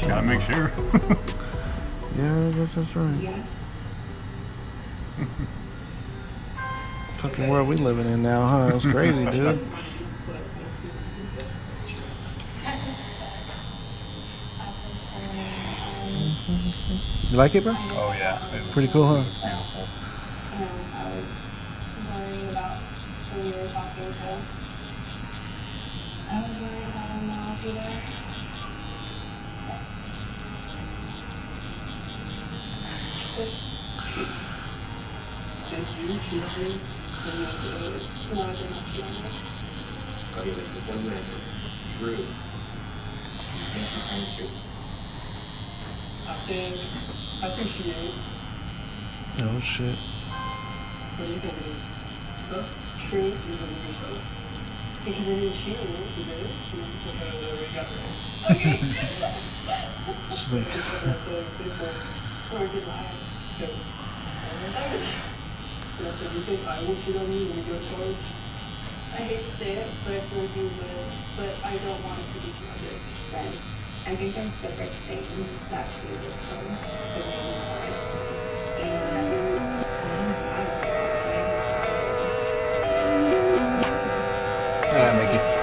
gotta make sure. Yeah, I guess that's right. Yes. Fucking world we living in now, huh? It's crazy, dude. You like it, bro? Oh yeah. It's Pretty cool, huh? beautiful. I was worried about who you were talking to. I was worried about him while I was there. Did you cheat on me? No, I did not see him. Okay, but the one man, Drew. Thank you, thank you. I think she is. Oh, shit. What do you think it is? Huh? True, Do you believe yourself? because I didn't cheat on you. You did it? Okay, whatever you got there. She's like, That's a big one. Or I did lie. good. So you think I will cheat on you with your toys? I hate to say it, but I feel like you would, but I don't want it to be true. Right. I think there's different things that Jesus comes the main part. And sometimes I Mickey.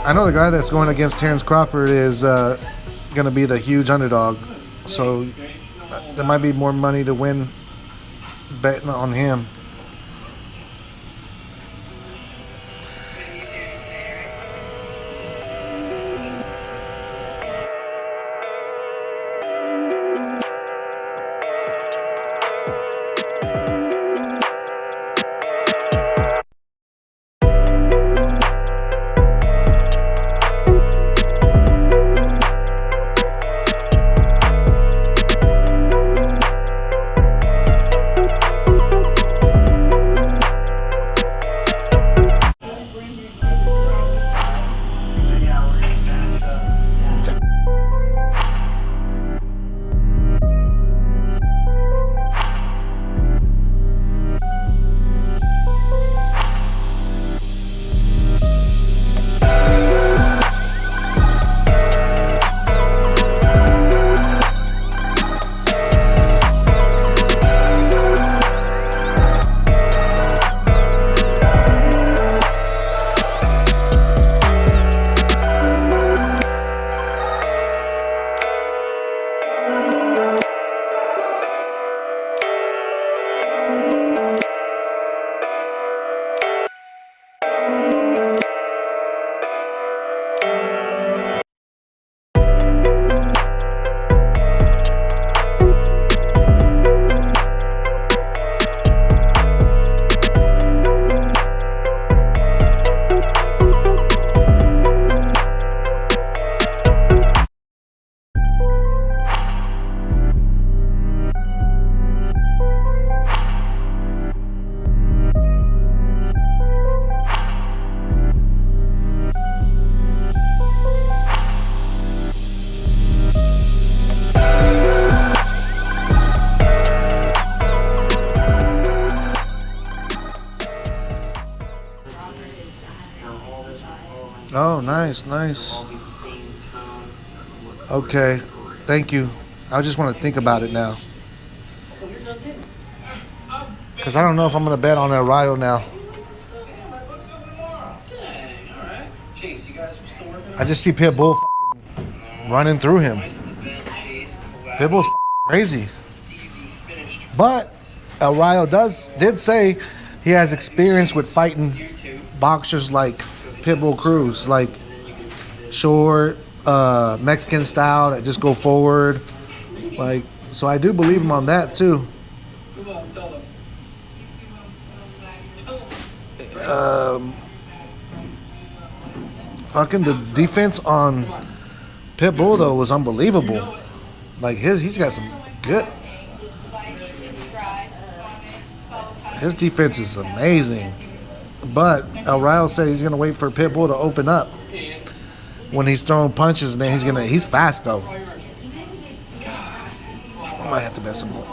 I know the guy that's going against Terrence Crawford is going to be the huge underdog. So there might be more money to win betting on him. Oh, nice, nice. Okay, thank you. I just want to think about it now. Because I don't know if I'm going to bet on El Rayo now. I just see Pitbull running through him. Pitbull's crazy. But El Rayo did say he has experience with fighting boxers like Pitbull Cruz, like short, Mexican style that just go forward. Like, so I do believe him on that too. Fucking the defense on Pitbull though was unbelievable. Like he's got some good. His defense is amazing. But El Rayo said he's gonna wait for Pitbull to open up when he's throwing punches, and then he's fast though. I might have to bet some more.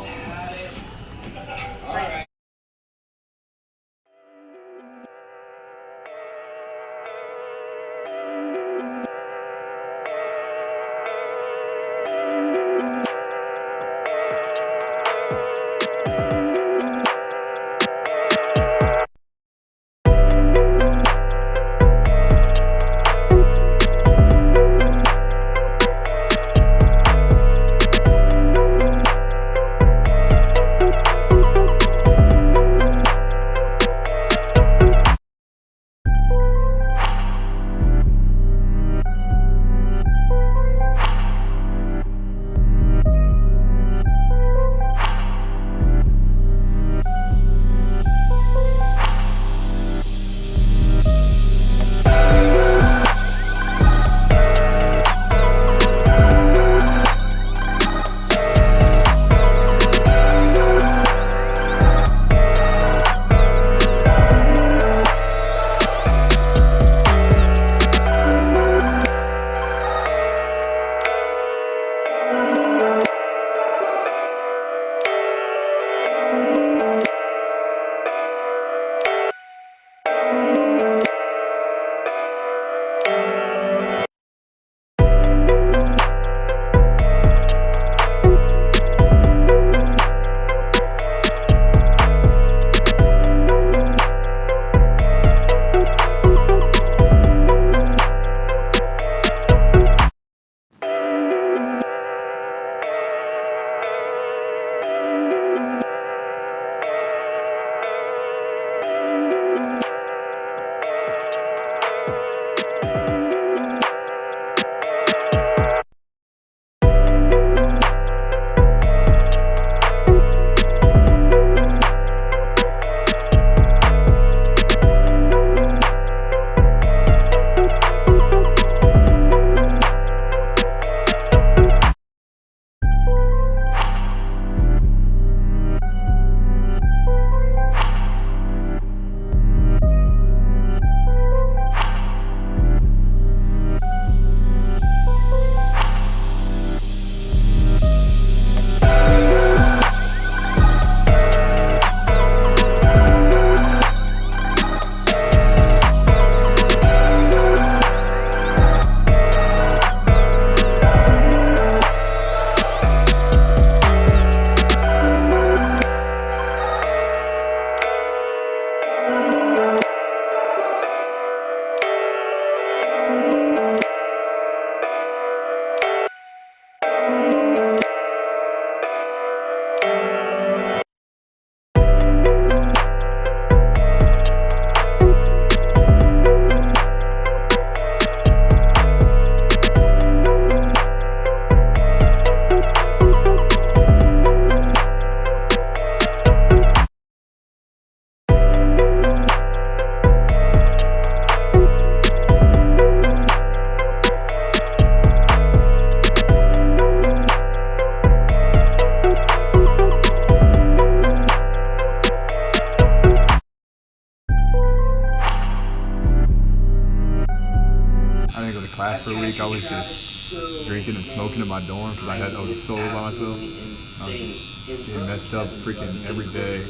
I was just drinking and smoking in my dorm because I was a solo by myself. I was just getting messed up freaking every day.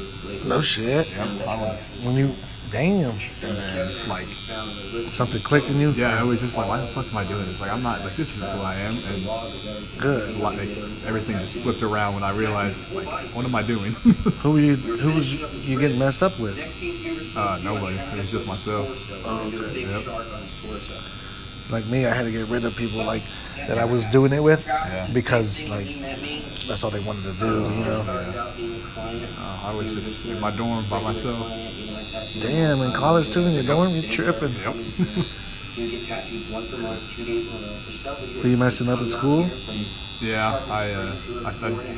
No shit. Yep, I was. When you, damn, And then like, something clicked in you. yeah, I was just like, why the fuck am I doing this? Like, I'm not like this is who I am. And Good. like, everything just flipped around when I realized like, what am I doing? Who was you getting messed up with? Nobody. It was just myself. Yep. Like me, I had to get rid of people like that I was doing it with Yeah. because like that's all they wanted to do, you know. I was just in my dorm by myself. Damn, in college too, in your dorm, you tripping. Yep. Were you messing up at school? Yeah, I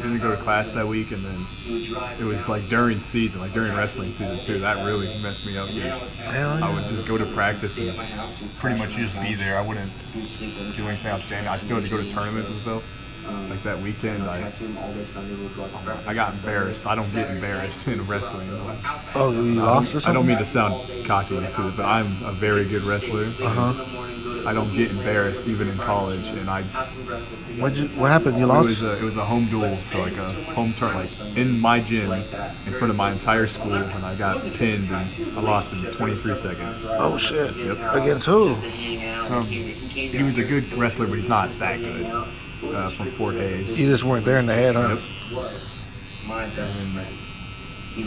didn't go to class that week, and then it was like during season, like during wrestling season too. That really messed me up because Hell I yeah. would just go to practice and pretty much just be there. I wouldn't do anything outstanding. I still had to go to tournaments and stuff. Like that weekend, I got embarrassed. I don't get embarrassed in wrestling. Oh, you lost or I something? don't mean to sound cocky, but I'm a very good wrestler. I don't get embarrassed even in college, and What happened? You lost? it was a home duel, so like a home turn, like in my gym, in front of my entire school, and I got pinned and I lost in 23 seconds. Oh shit. Against who? So he was a good wrestler, but he's not that good. From Fort Hayes. You just weren't there in the head, huh? Yep. And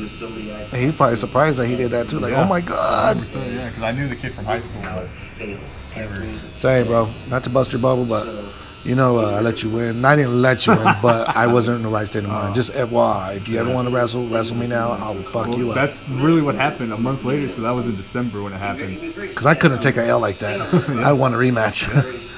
he's probably surprised that he did that too. Like, Yeah. oh my god. So, yeah, because I knew the kid from high school, but Say, bro, not to bust your bubble, but you know, I let you win. I didn't let you win, but I wasn't in the right state of mind. Just FYI, if you ever want to wrestle me now, I will fuck you up. that's really what happened a month later. So that was in December when it happened. Because I couldn't take a L like that. I want a rematch.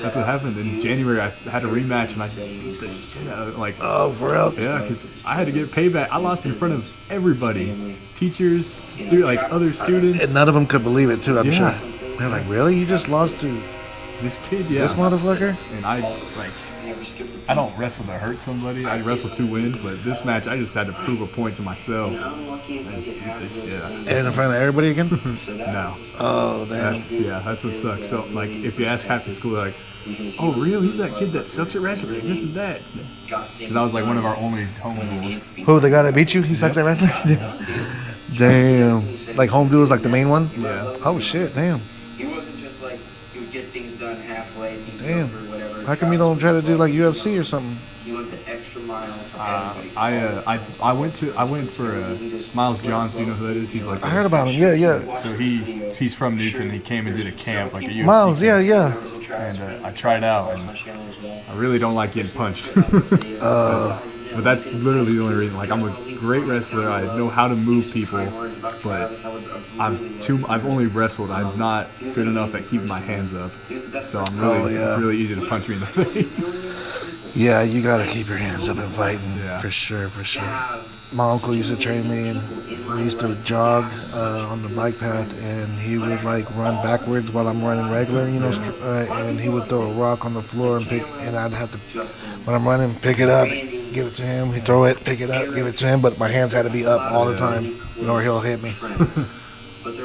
That's what happened in January. I had a rematch, and I beat the shit out of it. Like, Oh, for real? yeah, because I had to get payback. I lost in front of everybody, teachers, like other students. And none of them could believe it too, I'm Yeah. sure. They're like, really? You just lost to This kid, yeah. this motherfucker? And I don't wrestle to hurt somebody. I wrestle to win. But this match, I just had to prove a point to myself. I just beat the shit out of it. And in front of everybody again? No. Oh, damn. That's what sucks. So like, if you ask half the school, they're like, "Oh, really? He's that kid that sucks at wrestling, this and that." Because that was like one of our only home duels. Who, the guy that beat you? He sucks at wrestling? Damn. Like home duels, like the main one? Yeah. Oh, shit, damn. He wasn't just like he would get things done halfway. Damn. Or whatever. How come you don't try to do like UFC or something? He went the extra mile for everybody. I went for Miles Johns. Do you know who that is? He's like I heard about him. Yeah, yeah. So he's from Newton. He came and did a camp, like a UFC Miles, camp. yeah. And I tried out, and I really don't like getting punched. But that's literally the only reason. Like, I'm a great wrestler. I know how to move people, but I've only wrestled. I'm not good enough at keeping my hands up. So it's really easy to punch me in the face. Yeah, you gotta keep your hands up and fighting. Yeah. For sure. My uncle used to train me, and we used to jog on the bike path, and he would like run backwards while I'm running regular, you know, and he would throw a rock on the floor and I'd have to, when I'm running, pick it up, give it to him. He'd throw it, pick it up, give it to him, but my hands had to be up all the time, or he'll hit me.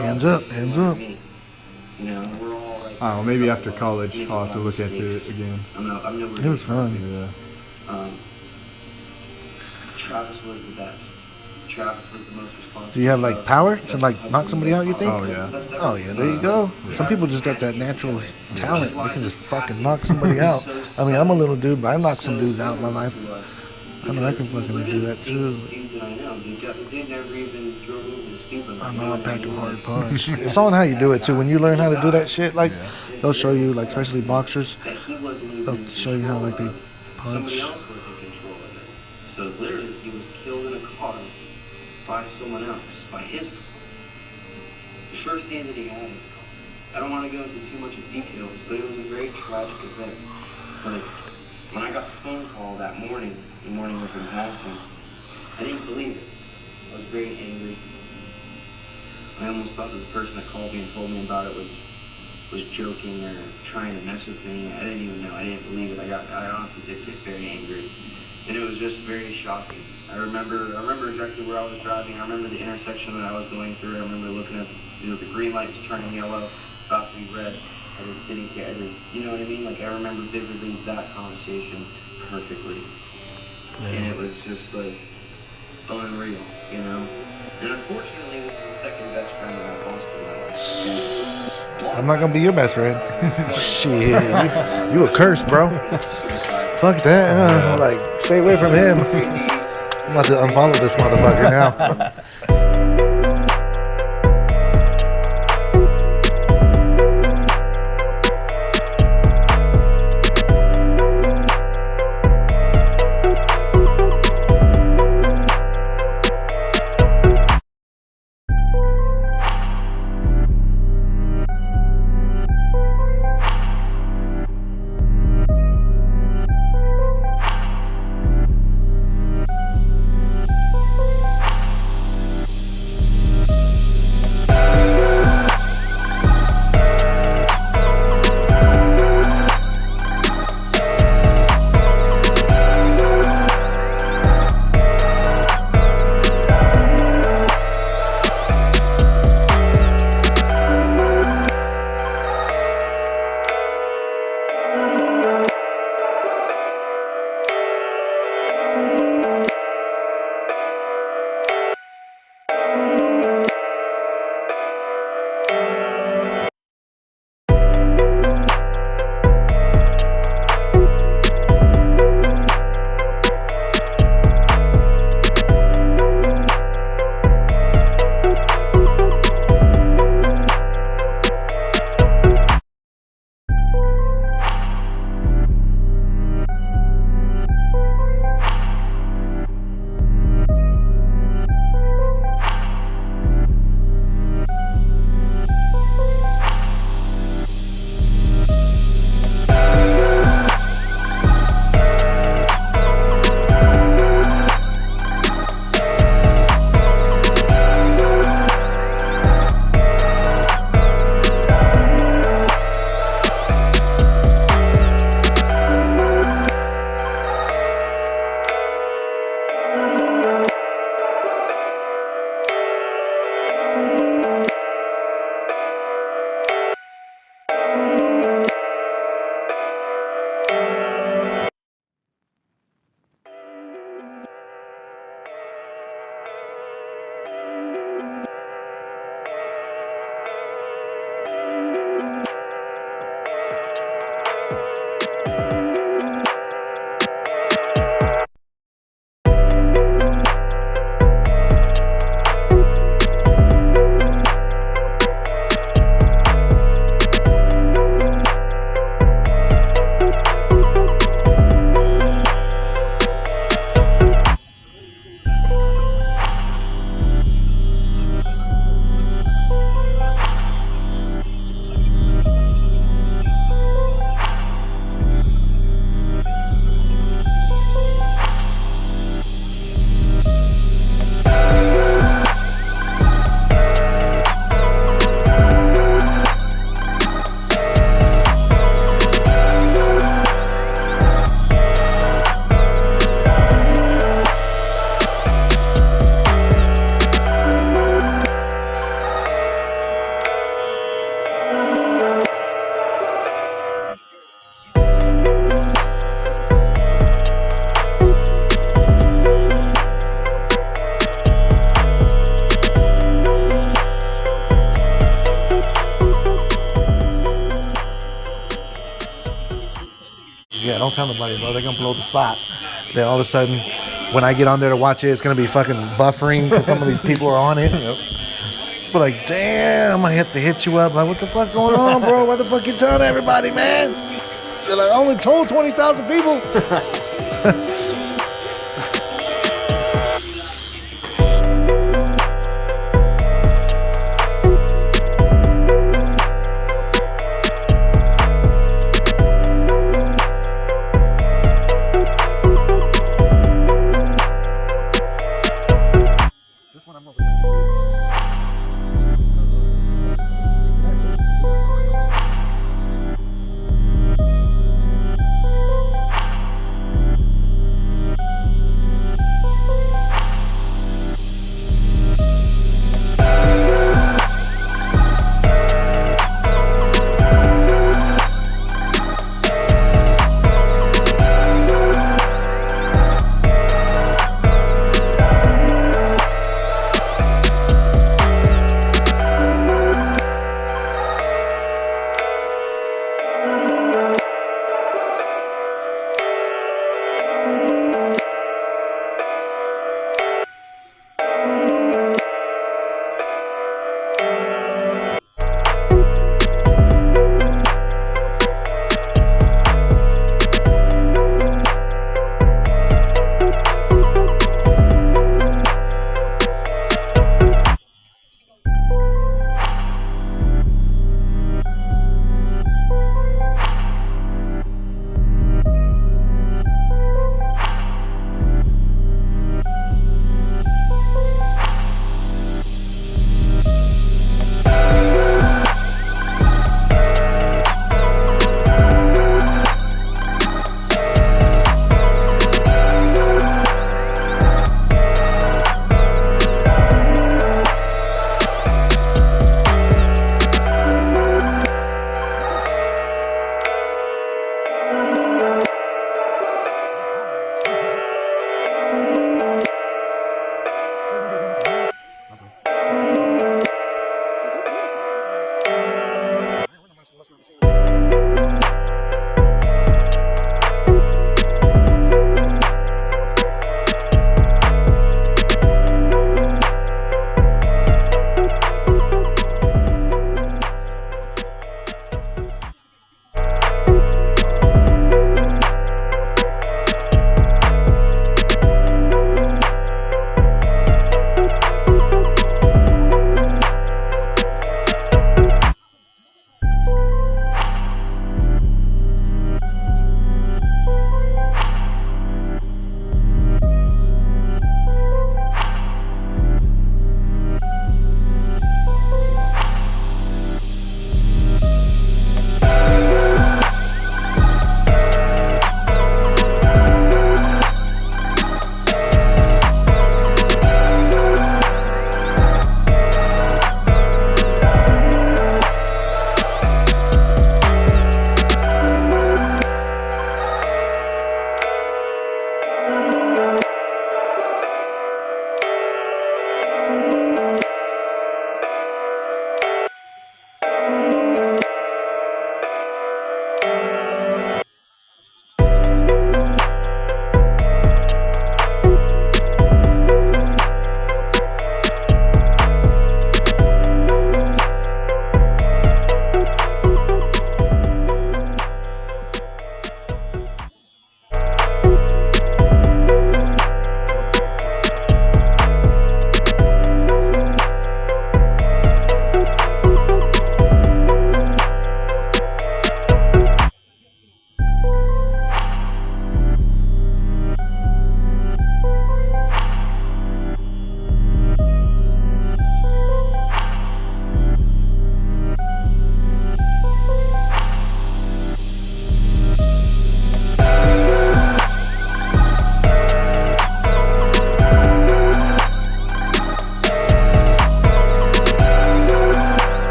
Hands up. I don't know, maybe after college I'll have to look into it again. It was fun. Yeah. Travis was the best. Travis was the most responsible. Do you have like power to like knock somebody out, you think? Oh yeah. Oh yeah, there you go. Some people just got that natural talent. They can just fucking knock somebody out. I mean, I'm a little dude, but I knocked some dudes out in my life. I know I can fucking do that too. I know I pack a hard punch. It's on how you do it too. When you learn how to do that shit, like they'll show you, like especially boxers, they'll show you how like they punch. So literally, he was killed in a car by someone else, by his car. The first day that he had his car. I don't want to go into too much of details, but it was a very tragic event. But when I got the phone call that morning, the morning of him passing, I didn't believe it. I was very angry. I almost thought that the person that called me and told me about it was joking or trying to mess with me. I didn't even know. I didn't believe it. I honestly did get very angry. And it was just very shocking. I remember exactly where I was driving. I remember the intersection that I was going through. I remember looking at the green light was turning yellow. It's about to be red. I just didn't care. I just, you know what I mean? Like, I remember vividly that conversation perfectly. And it was just like unreal, you know? And unfortunately, this is the second best friend that I've lost in my life. I'm not gonna be your best friend. Shit, you a curse, bro. Fuck that. Like, stay away from him. I'm about to unfollow this motherfucker now. Yeah, don't tell nobody, bro. They're gonna blow the spot. Then all of a sudden, when I get on there to watch it, it's gonna be fucking buffering because some of these people are on it. But like, damn, I have to hit you up. Like, what the fuck's going on, bro? What the fuck you telling everybody, man? They're like, I only told 20,000 people. This one I'm over there.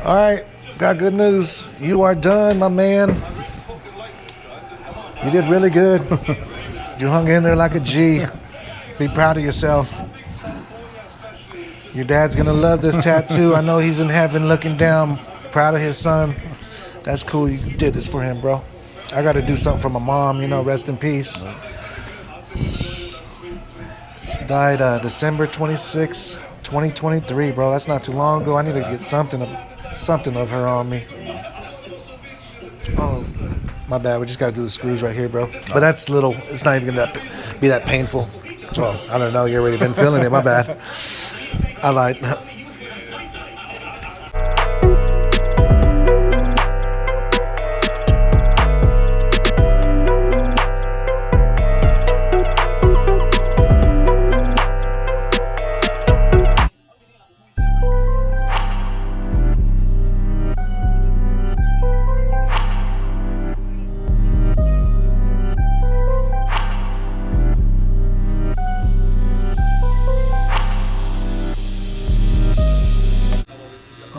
All right, got good news. You are done, my man. You did really good. You hung in there like a G. Be proud of yourself. Your dad's gonna love this tattoo. I know he's in heaven looking down, proud of his son. That's cool. You did this for him, bro. I got to do something for my mom. You know, rest in peace. She died December 26, 2023, bro. That's not too long ago. I need to get something of her on me. Oh, my bad. We just got to do the screws right here, bro. But that's little. It's not even gonna be that painful. Well, I don't know. You already been feeling it. My bad. I lied.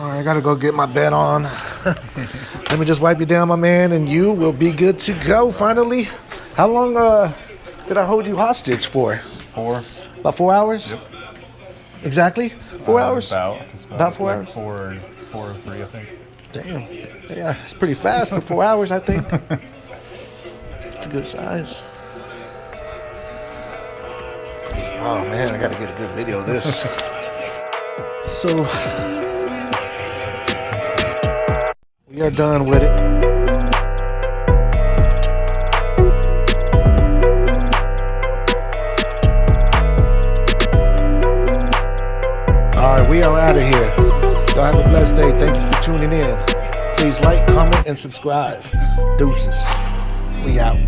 I gotta go get my bet on. Let me just wipe you down, my man, and you will be good to go finally. How long did I hold you hostage for? 4. About 4 hours? Yep. Exactly? 4 hours? About 4 hours? 4 or 3, I think. Damn. Yeah, it's pretty fast for 4 hours, I think. It's a good size. Oh man, I gotta get a good video of this. So we are done with it. Alright, we are out of here. Y'all have a blessed day. Thank you for tuning in. Please like, comment, and subscribe. Deuces. We out.